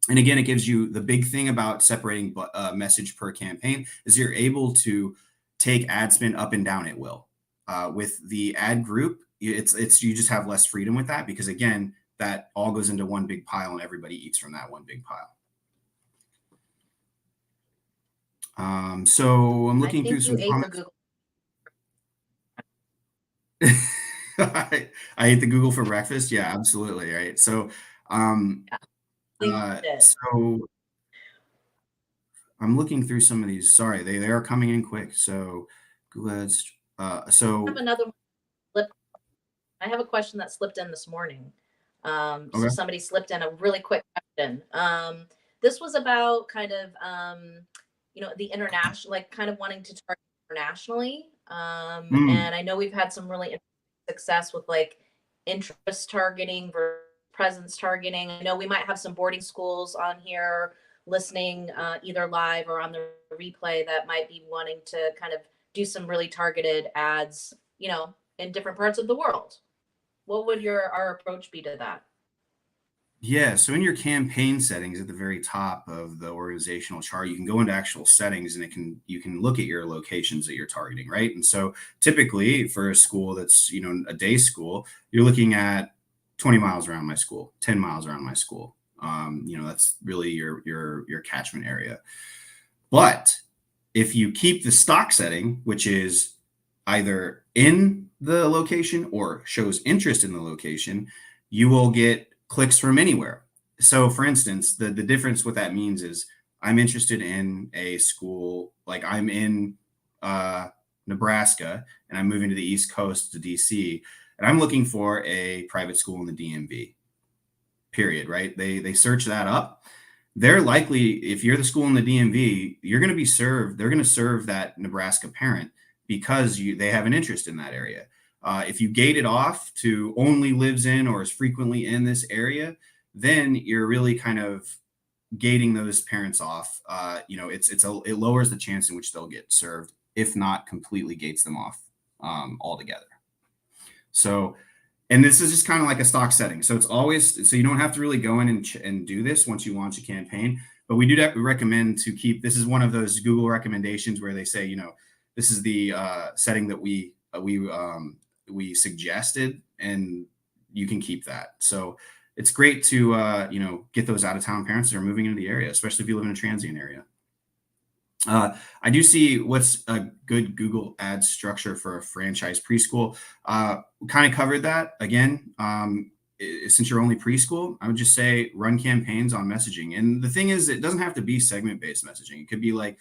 And again, it gives you, the big thing about separating message per campaign is you're able to take ad spend up and down at will. With the ad group, it's you just have less freedom with that, because again, that all goes into one big pile and everybody eats from that one big pile. So I'm looking through some comments. I ate the Google for breakfast. Yeah, absolutely. Right. So, so I'm looking through some of these. Sorry, they are coming in quick. So Google Ads. So I have another one. I have a question that slipped in this morning. So okay. somebody slipped in a really quick question. This was about kind of the international, like kind of wanting to target internationally. And I know we've had some really success with like interest targeting versus presence targeting. I know we might have some boarding schools on here listening, either live or on the replay, that might be wanting to kind of do some really targeted ads, in different parts of the world. What would our approach be to that? Yeah, so in your campaign settings at the very top of the organizational chart, you can go into actual settings, and you can look at your locations that you're targeting, right? And so typically for a school that's, a day school, you're looking at 20 miles around my school, 10 miles around my school. That's really your catchment area. But if you keep the stock setting, which is either in the location or shows interest in the location, you will get clicks from anywhere. So for instance, the difference, what that means is, I'm interested in a school, like I'm in Nebraska, and I'm moving to the East Coast to DC, and I'm looking for a private school in the DMV, period, right? They search that up. They're likely, if you're the school in the DMV, they're going to serve that Nebraska parent because they have an interest in that area. If you gate it off to only lives in or is frequently in this area, then you're really kind of gating those parents off. It lowers the chance in which they'll get served, if not completely gates them off altogether. So, and this is just kind of like a stock setting. So it's always, so you don't have to really go in and do this once you launch a campaign, but we do recommend to keep, this is one of those Google recommendations where they say, this is the setting that we suggested, and you can keep that. So it's great to, get those out of town parents that are moving into the area, especially if you live in a transient area. I do see what's a good Google Ads structure for a franchise preschool. We kind of covered that again. Since you're only preschool, I would just say run campaigns on messaging. And the thing is, it doesn't have to be segment-based messaging. It could be like,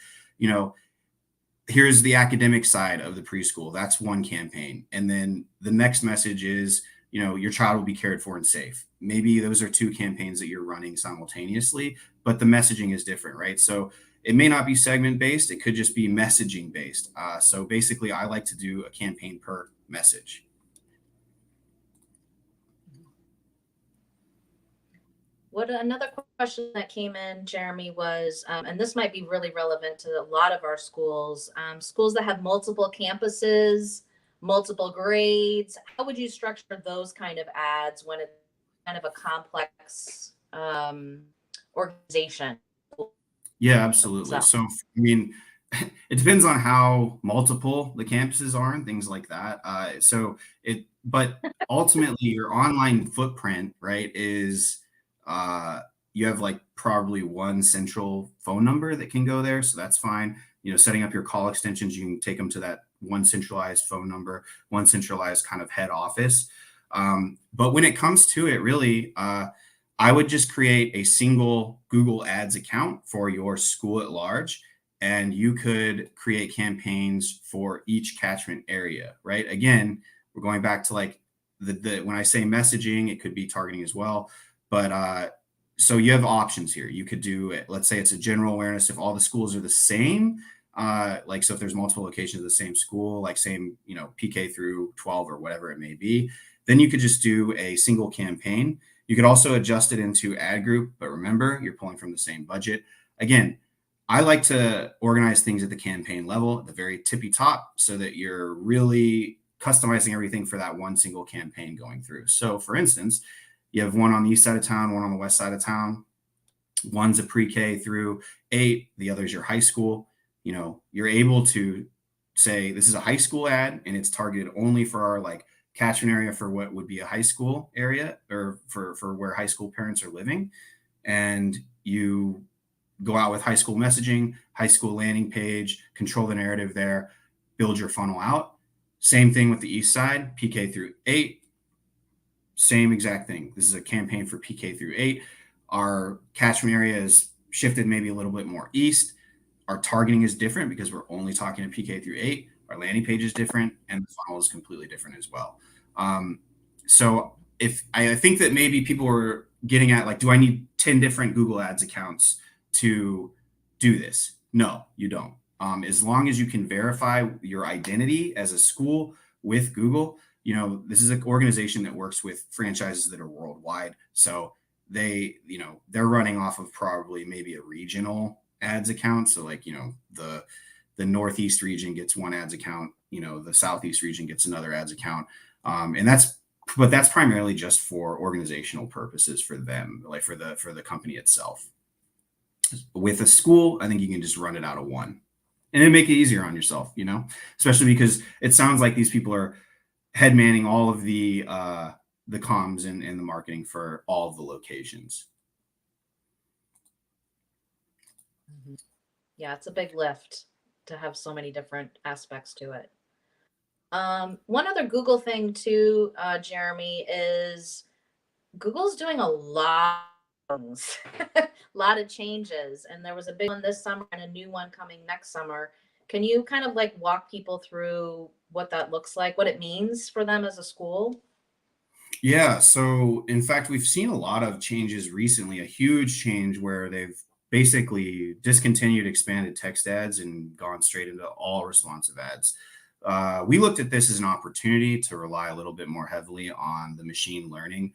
here's the academic side of the preschool. That's one campaign. And then the next message is, your child will be cared for and safe. Maybe those are two campaigns that you're running simultaneously, but the messaging is different, right? So it may not be segment based. It could just be messaging based. So basically, I like to do a campaign per message. What another question that came in, Jeremy, was, and this might be really relevant to a lot of our schools, schools that have multiple campuses, multiple grades. How would you structure those kind of ads when it's kind of a complex organization? Yeah, absolutely. So, So, I mean, it depends on how multiple the campuses are and things like that. But ultimately, your online footprint, right, is you have like probably one central phone number that can go there. So that's fine. Setting up your call extensions, you can take them to that one centralized phone number, one centralized kind of head office. But when it comes to it, really, I would just create a single Google Ads account for your school at large, and you could create campaigns for each catchment area, right? Again, we're going back to like the when I say messaging, it could be targeting as well. But so you have options here. You could do it. Let's say it's a general awareness. If all the schools are the same, like so if there's multiple locations of the same school, like same, PK through 12 or whatever it may be, then you could just do a single campaign. You could also adjust it into ad group, but remember, you're pulling from the same budget. Again, I like to organize things at the campaign level, at the very tippy top, so that you're really customizing everything for that one single campaign going through. So for instance, you have one on the east side of town, one on the west side of town. One's a pre-K through 8, the other is your high school. You're able to say this is a high school ad and it's targeted only for our like catchment area for what would be a high school area, or for where high school parents are living. And you go out with high school messaging, high school landing page, control the narrative there, build your funnel out. Same thing with the east side, PK through 8. Same exact thing. This is a campaign for PK through 8. Our catchment area is shifted maybe a little bit more east. Our targeting is different because we're only talking to PK through 8. Our landing page is different, and the funnel is completely different as well. So if I think that maybe people were getting at like, do I need 10 different Google Ads accounts to do this? No, you don't. As long as you can verify your identity as a school with Google, this is an organization that works with franchises that are worldwide. So they're running off of probably maybe a regional ads account. So like, the Northeast region gets one ads account, the Southeast region gets another ads account. But that's primarily just for organizational purposes for them, like for the company itself. With a school, I think you can just run it out of one and it'd make it easier on yourself, especially because it sounds like these people are head manning all of the comms and the marketing for all of the locations. yeah, it's a big lift to have so many different aspects to it. One other Google thing too, Jeremy, is Google's doing a lot of things, a lot of changes, and there was a big one this summer and a new one coming next summer. Can you kind of like walk people through what that looks like, what it means for them as a school? Yeah. So, in fact, we've seen a lot of changes recently, a huge change where they've basically discontinued expanded text ads and gone straight into all responsive ads. We looked at this as an opportunity to rely a little bit more heavily on the machine learning.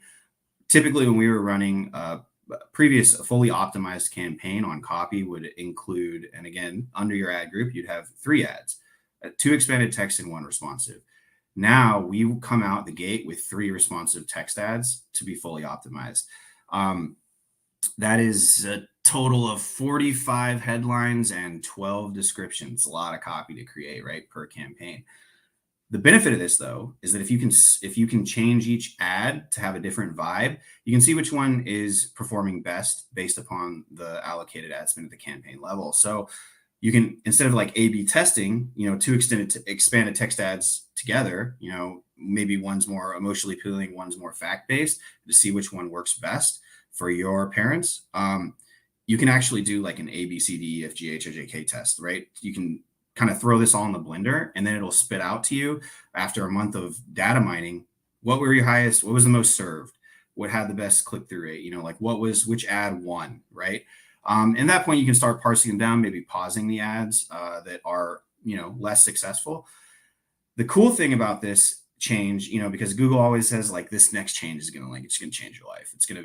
Typically, when we were running a previous fully optimized campaign on copy would include, and again, under your ad group, you'd have 3 ads, 2 expanded text and 1 responsive. Now we come out the gate with 3 responsive text ads to be fully optimized. That is a total of 45 headlines and 12 descriptions. A lot of copy to create, right, per campaign. The benefit of this, though, is that if you can change each ad to have a different vibe, you can see which one is performing best based upon the allocated ad spend at the campaign level. So you can, instead of like A/B testing, 2 expanded text ads together, maybe one's more emotionally appealing, one's more fact-based, to see which one works best for your parents. You can actually do like an A, B, C, D, E, F, G, H, I, J, K test, right? You can kind of throw this all in the blender, and then it'll spit out to you after a month of data mining. What was the most served? What had the best click-through rate? Like which ad won, right? And at that point, you can start parsing them down, maybe pausing the ads that are, less successful. The cool thing about this change, because Google always says like this next change is it's going to change your life. It's going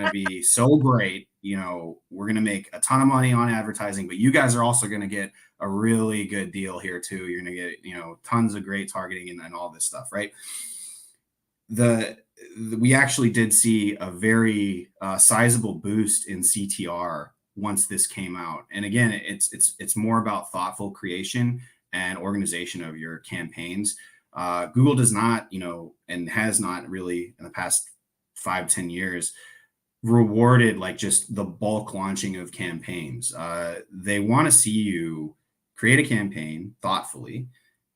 to be so great. We're going to make a ton of money on advertising, but you guys are also going to get a really good deal here too. You're going to get, tons of great targeting and all this stuff, right? We actually did see a very sizable boost in CTR once this came out. And again, it's more about thoughtful creation and organization of your campaigns. Google does not, and has not really in the past 5-10 years rewarded like just the bulk launching of campaigns. They want to see you create a campaign thoughtfully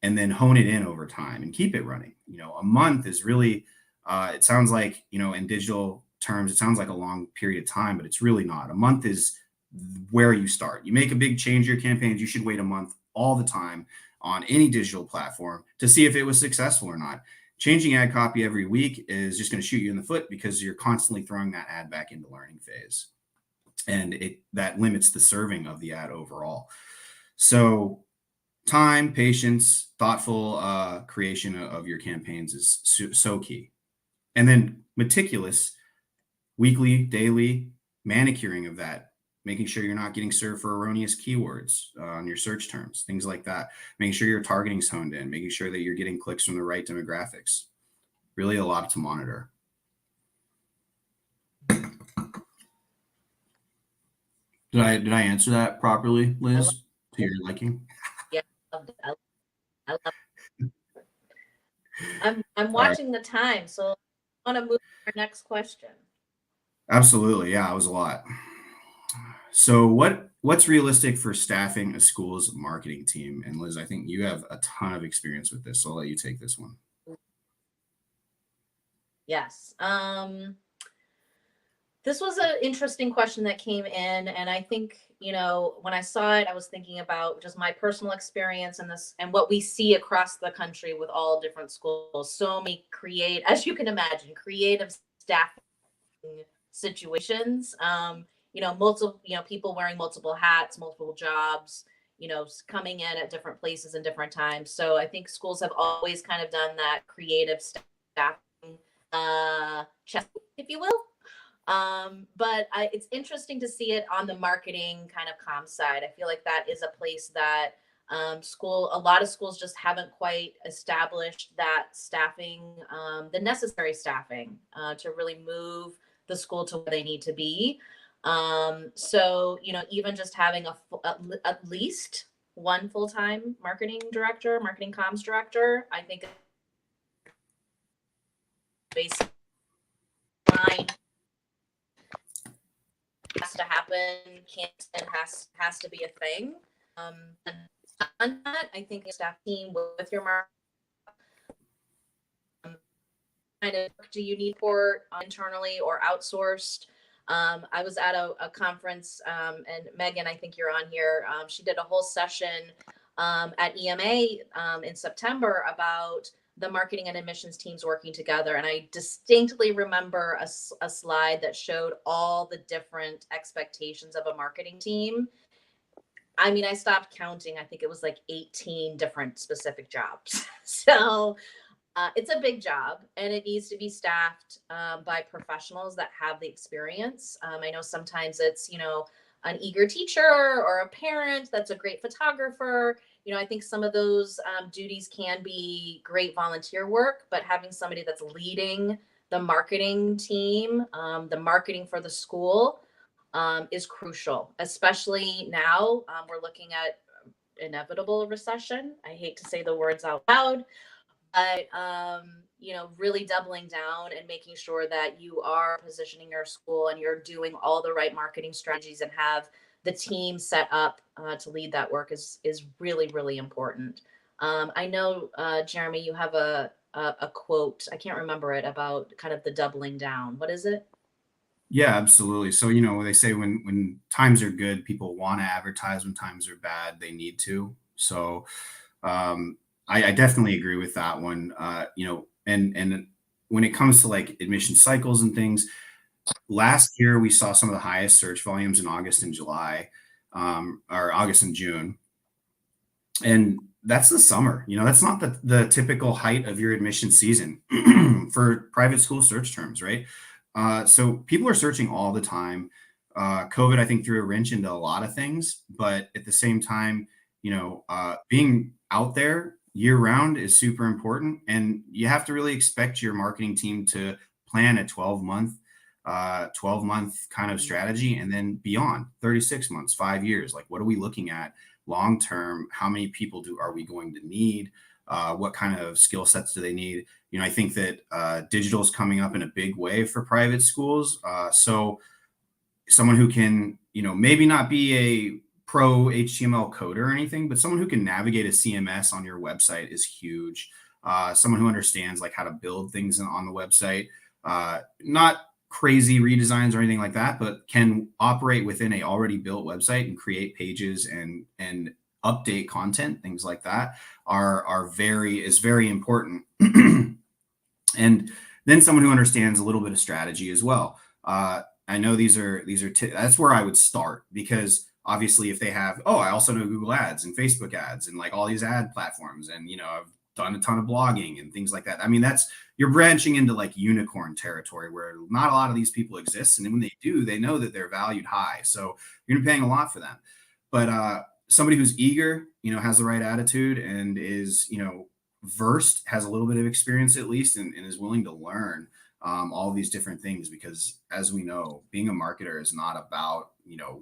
and then hone it in over time and keep it running. A month is really, it sounds like, in digital terms, it sounds like a long period of time, but it's really not. A month is where you start. You make a big change to your campaigns, you should wait a month all the time on any digital platform to see if it was successful or not. Changing ad copy every week is just going to shoot you in the foot because you're constantly throwing that ad back into learning phase. And that limits the serving of the ad overall. So time, patience, thoughtful creation of your campaigns is so key. And then meticulous weekly, daily manicuring of that, making sure you're not getting served for erroneous keywords on your search terms, things like that. Making sure your targeting's honed in, making sure that you're getting clicks from the right demographics. Really a lot to monitor. Did I answer that properly, Liz, to your liking? Yeah, I loved it. I love it. I'm watching the time, so I want to move to our next question. Absolutely. Yeah, it was a lot. So what's realistic for staffing a school's marketing team? And Liz, I think you have a ton of experience with this, so I'll let you take this one. Yes. This was an interesting question that came in, and I think, when I saw it, I was thinking about just my personal experience and what we see across the country with all different schools. So many as you can imagine, creative staffing situations. Multiple, people wearing multiple hats, multiple jobs, coming in at different places and different times. So I think schools have always kind of done that creative staffing chess, if you will. But it's interesting to see it on the marketing kind of comm side. I feel like that is a place that a lot of schools just haven't quite established that staffing, the necessary staffing to really move the school to where they need to be. So, even just having at least one full-time marketing comms director, I think baseline has to happen, and has to be a thing. And on that, I think a staff team with your marketing, kind of, do you need support internally or outsourced? I was at a conference, and Megan, I think you're on here. She did a whole session at EMA in September about the marketing and admissions teams working together. And I distinctly remember a slide that showed all the different expectations of a marketing team. I mean, I stopped counting. I think it was like 18 different specific jobs. So it's a big job, and it needs to be staffed by professionals that have the experience. I know sometimes it's, an eager teacher or a parent that's a great photographer. I think some of those duties can be great volunteer work, but having somebody that's leading the marketing team, the marketing for the school, is crucial, especially now. We're looking at inevitable recession. I hate to say the words out loud, but really doubling down and making sure that you are positioning your school and you're doing all the right marketing strategies and have the team set up to lead that work is really, really important. I know, Jeremy, you have a quote, I can't remember it, about kind of the doubling down. What is it? Yeah, absolutely. So, they say when times are good, people want to advertise. When times are bad, they need to. So I definitely agree with that one. And when it comes to like admission cycles and things, last year we saw some of the highest search volumes in August and July, or August and June, and that's the summer. That's not the typical height of your admission season for private school search terms, right? So people are searching all the time. COVID, I think, threw a wrench into a lot of things, but at the same time, being out there year round is super important, and you have to really expect your marketing team to plan a 12-month kind of strategy, and then beyond 36 months, 5 years. Like, what are we looking at long term? How many people are we going to need? What kind of skill sets do they need? I think that digital is coming up in a big way for private schools. So someone who can, maybe not be a pro HTML coder or anything, but someone who can navigate a CMS on your website is huge. Someone who understands like how to build things on the website, not crazy redesigns or anything like that, but can operate within a already built website and create pages and update content. Things like that is very important. And then someone who understands a little bit of strategy as well. I know that's where I would start, because obviously if they have, I also know Google ads and Facebook ads and like all these ad platforms, and I've done a ton of blogging and things like that. I mean, you're branching into like unicorn territory where not a lot of these people exist, and then when they do, they know that they're valued high, so you're paying a lot for them. But somebody who's eager, has the right attitude and is versed, has a little bit of experience at least, and is willing to learn all of these different things, because as we know, being a marketer is not about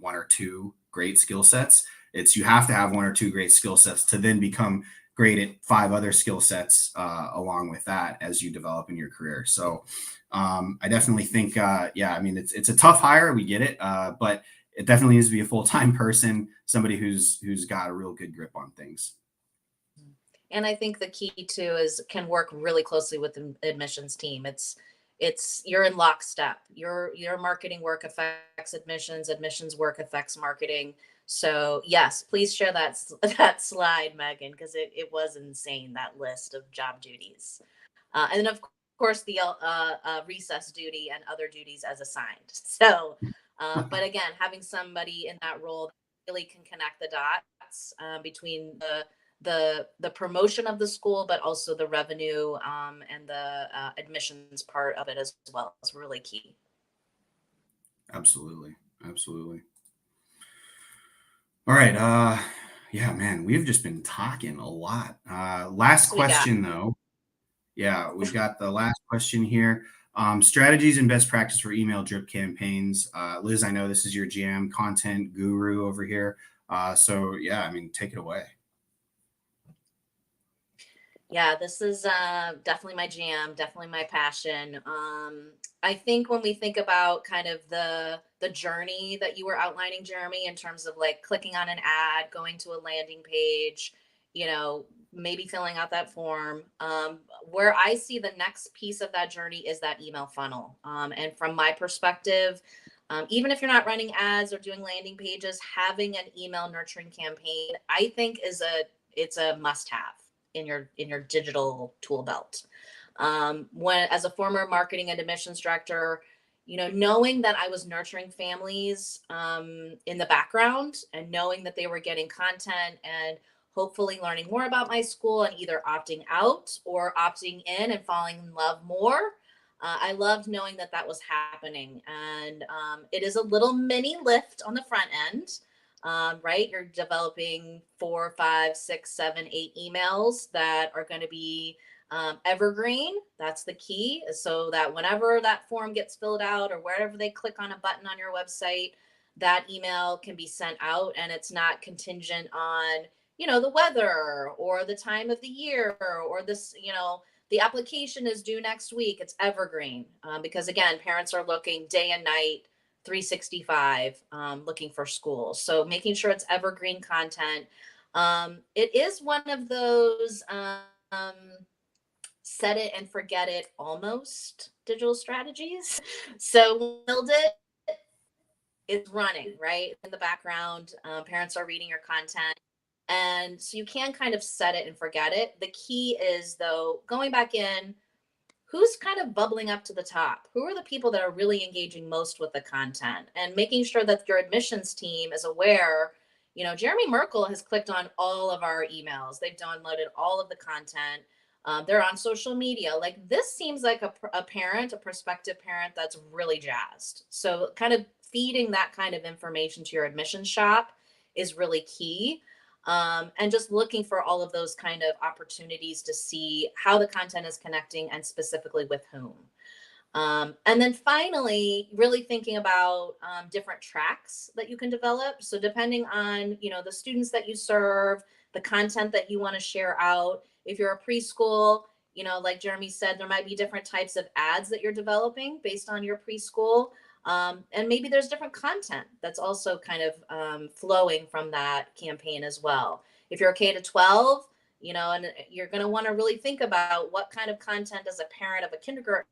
one or two great skill sets. You have to have one or two great skill sets to then become great at 5 other skill sets along with that as you develop in your career. So I definitely think I mean, it's a tough hire, we get it, but it definitely needs to be a full-time person, somebody who's got a real good grip on things. And I think the key too is can work really closely with the admissions team. It's you're in lockstep. Your marketing work affects admissions work affects marketing. So yes, please share that slide, Megan, because it was insane, that list of job duties. And then of course the recess duty and other duties as assigned. So, but again, having somebody in that role that really can connect the dots between the promotion of the school, but also the revenue and the admissions part of it as well is really key. Absolutely. Absolutely. All right. Yeah, man, we've just been talking a lot. Last question though. Yeah, we've got the last question here. Strategies and best practice for email drip campaigns. Liz, I know this is your jam, content guru over here. So yeah, I mean, take it away. Yeah, this is definitely my jam, definitely my passion. I think when we think about kind of the journey that you were outlining, Jeremy, in terms of like clicking on an ad, going to a landing page, maybe filling out that form. Where I see the next piece of that journey is that email funnel. And from my perspective, even if you're not running ads or doing landing pages, having an email nurturing campaign, I think it's a must have in your digital tool belt. When as a former marketing and admissions director, knowing that I was nurturing families in the background, and knowing that they were getting content and hopefully learning more about my school and either opting out or opting in and falling in love more. I loved knowing that that was happening. And it is a little mini lift on the front end. Right? You're developing 4, 5, 6, 7, 8 emails that are going to be evergreen. That's the key. So that whenever that form gets filled out or wherever they click on a button on your website, that email can be sent out, and it's not contingent on, the weather or the time of the year or this, the application is due next week. It's evergreen because again, parents are looking day and night 365 looking for schools. So making sure it's evergreen content. It is one of those set it and forget it almost digital strategies. So build it, it's running right in the background. Parents are reading your content. And so you can kind of set it and forget it. The key is, though, going back in, who's kind of bubbling up to the top? Who are the people that are really engaging most with the content? And making sure that your admissions team is aware. Jeremy Merkel has clicked on all of our emails. They've downloaded all of the content. They're on social media. Like, this seems like a parent, a prospective parent that's really jazzed. So kind of feeding that kind of information to your admissions shop is really key. And just looking for all of those kind of opportunities to see how the content is connecting and specifically with whom. And then finally, really thinking about different tracks that you can develop. So depending on, the students that you serve, the content that you want to share out. If you're a preschool, like Jeremy said, there might be different types of ads that you're developing based on your preschool. And maybe there's different content that's also kind of flowing from that campaign as well. If you're a K to 12, and you're going to want to really think about what kind of content does a parent of a kindergarten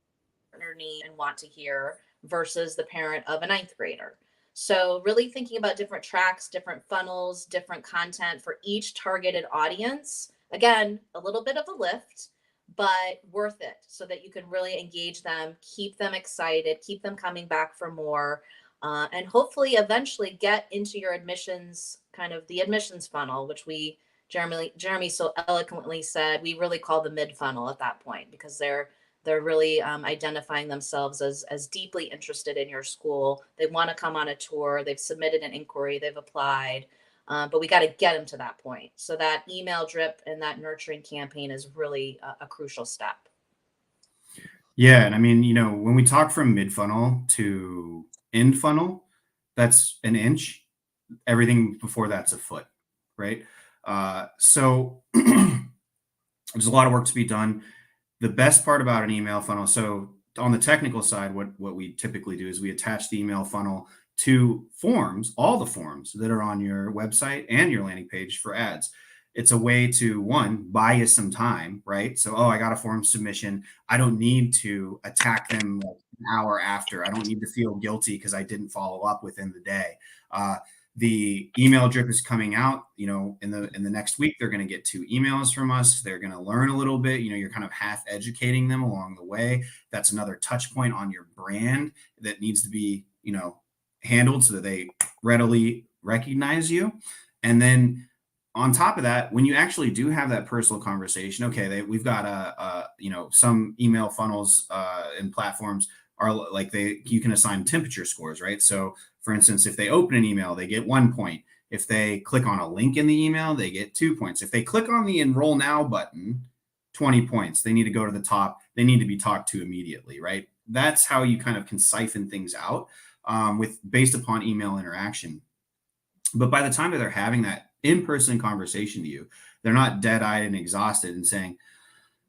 need and want to hear versus the parent of a ninth grader. So really thinking about different tracks, different funnels, different content for each targeted audience. Again, a little bit of a lift, but worth it so that you can really engage them, keep them excited, keep them coming back for more, and hopefully eventually get into your admissions, kind of the admissions funnel, which Jeremy so eloquently said, we really call the mid funnel at that point, because they're really identifying themselves as deeply interested in your school. They want to come on a tour. They've submitted an inquiry. They've applied. But we got to get them to that point. So that email drip and that nurturing campaign is really a crucial step. Yeah. And I mean, when we talk from mid funnel to end funnel, that's an inch. Everything before that's a foot, right? So there's a lot of work to be done. The best part about an email funnel, so on the technical side, what we typically do is we attach the email funnel to forms, all the forms that are on your website and your landing page for ads. It's a way to, one, buy you some time, right? So, I got a form submission. I don't need to attack them like an hour after. I don't need to feel guilty because I didn't follow up within the day. The email drip is coming out, in the next week. They're going to get 2 emails from us. They're going to learn a little bit. You're kind of half educating them along the way. That's another touch point on your brand that needs to be, handled so that they readily recognize you. And then on top of that, when you actually do have that personal conversation, okay, we've got some email funnels and platforms are like you can assign temperature scores, right? So for instance, if they open an email, they get 1 point. If they click on a link in the email, they get 2 points. If they click on the enroll now button, 20 points. They need to go to the top. They need to be talked to immediately, right? That's how you kind of can siphon things out based upon email interaction. But by the time that they're having that in-person conversation to you, they're not dead-eyed and exhausted and saying,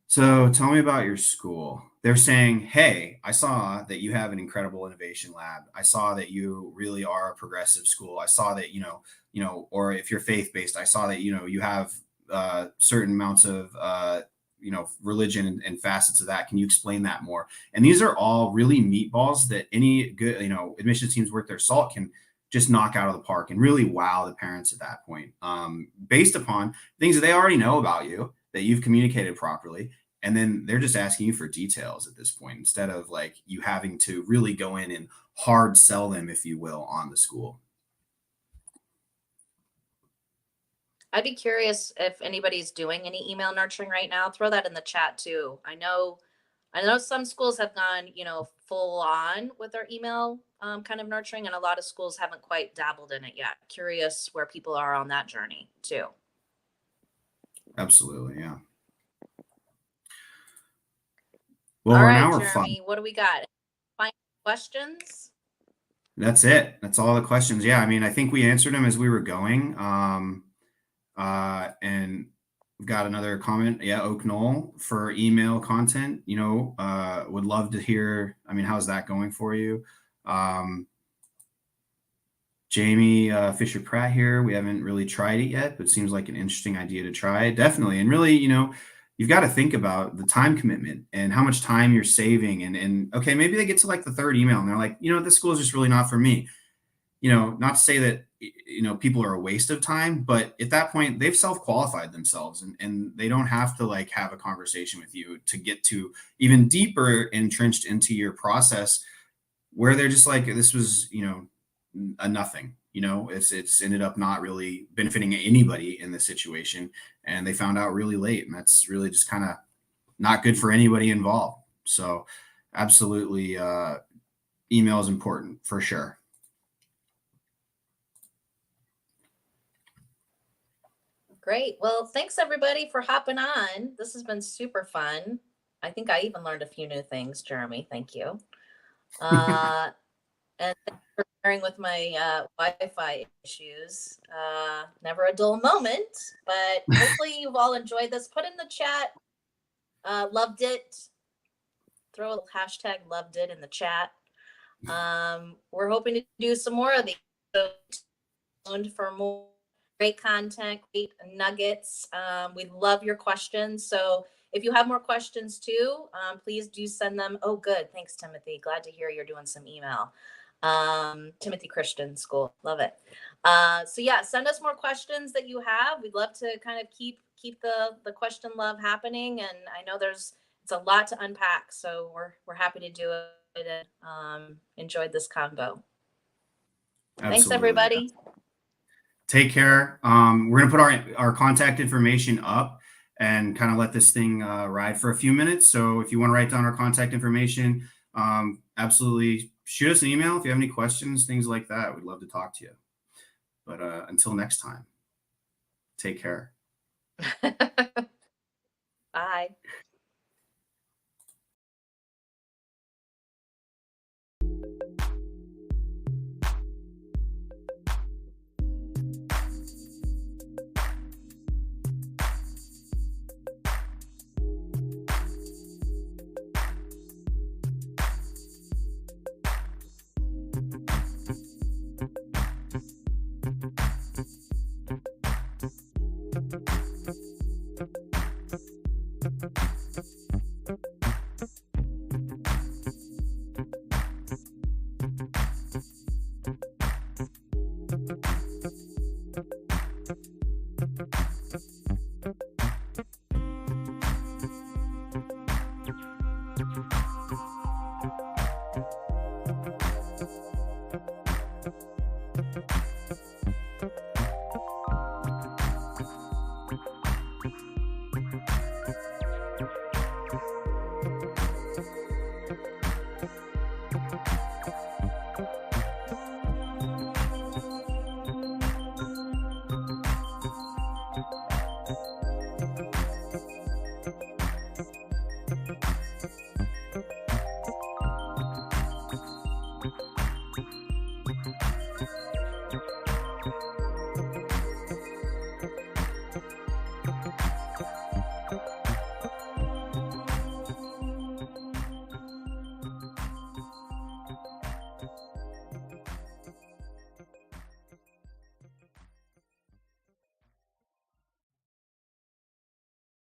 so tell me about your school. They're saying, hey, I saw that you have an incredible innovation lab. I saw that you really are a progressive school. I saw that, or if you're faith-based, I saw that, you have certain amounts of, religion and facets of that. Can you explain that more? And these are all really meatballs that any good, admissions teams worth their salt can just knock out of the park and really wow the parents at that point, based upon things that they already know about you, that you've communicated properly. And then they're just asking you for details at this point, instead of like you having to really go in and hard sell them, if you will, on the school. I'd be curious if anybody's doing any email nurturing right now. Throw that in the chat too. I know some schools have gone, full on with their email kind of nurturing, and a lot of schools haven't quite dabbled in it yet. Curious where people are on that journey too. Absolutely, yeah. Well, All we're right, an hour Jeremy, what do we got? Final questions? That's it. That's all the questions. Yeah, I mean, I think we answered them as we were going. And we've got another comment. Yeah, Oak Knoll for email content. Would love to hear. I mean, how's that going for you? Jamie Fisher Pratt here. We haven't really tried it yet, but it seems like an interesting idea to try. Definitely. And really, you've got to think about the time commitment and how much time you're saving. And okay, maybe they get to like the third email and they're like, this school is just really not for me. not to say that people are a waste of time, but at that point they've self-qualified themselves, and they don't have to like have a conversation with you to get to even deeper entrenched into your process, where they're just like, this was, a nothing. It's ended up not really benefiting anybody in this situation, and they found out really late, and that's really just kind of not good for anybody involved. So absolutely, email is important for sure. Great. Well, thanks everybody for hopping on. This has been super fun. I think I even learned a few new things, Jeremy. Thank you. And thanks for sharing with my Wi-Fi issues. Never a dull moment, but hopefully you've all enjoyed this. Put in the chat, loved it. Throw a hashtag loved it in the chat. We're hoping to do some more of these. So tuned for more great content, great nuggets. We love your questions. So if you have more questions too, please do send them. Oh, good. Thanks, Timothy. Glad to hear you're doing some email. Timothy Christian School. Love it. So yeah, send us more questions that you have. We'd love to kind of keep the question love happening. And I know it's a lot to unpack. So we're happy to do it and enjoyed this combo. Absolutely. Thanks, everybody. Take care. We're going to put our contact information up and kind of let this thing ride for a few minutes. So if you want to write down our contact information, absolutely shoot us an email if you have any questions, things like that. We'd love to talk to you. But until next time, take care. Bye.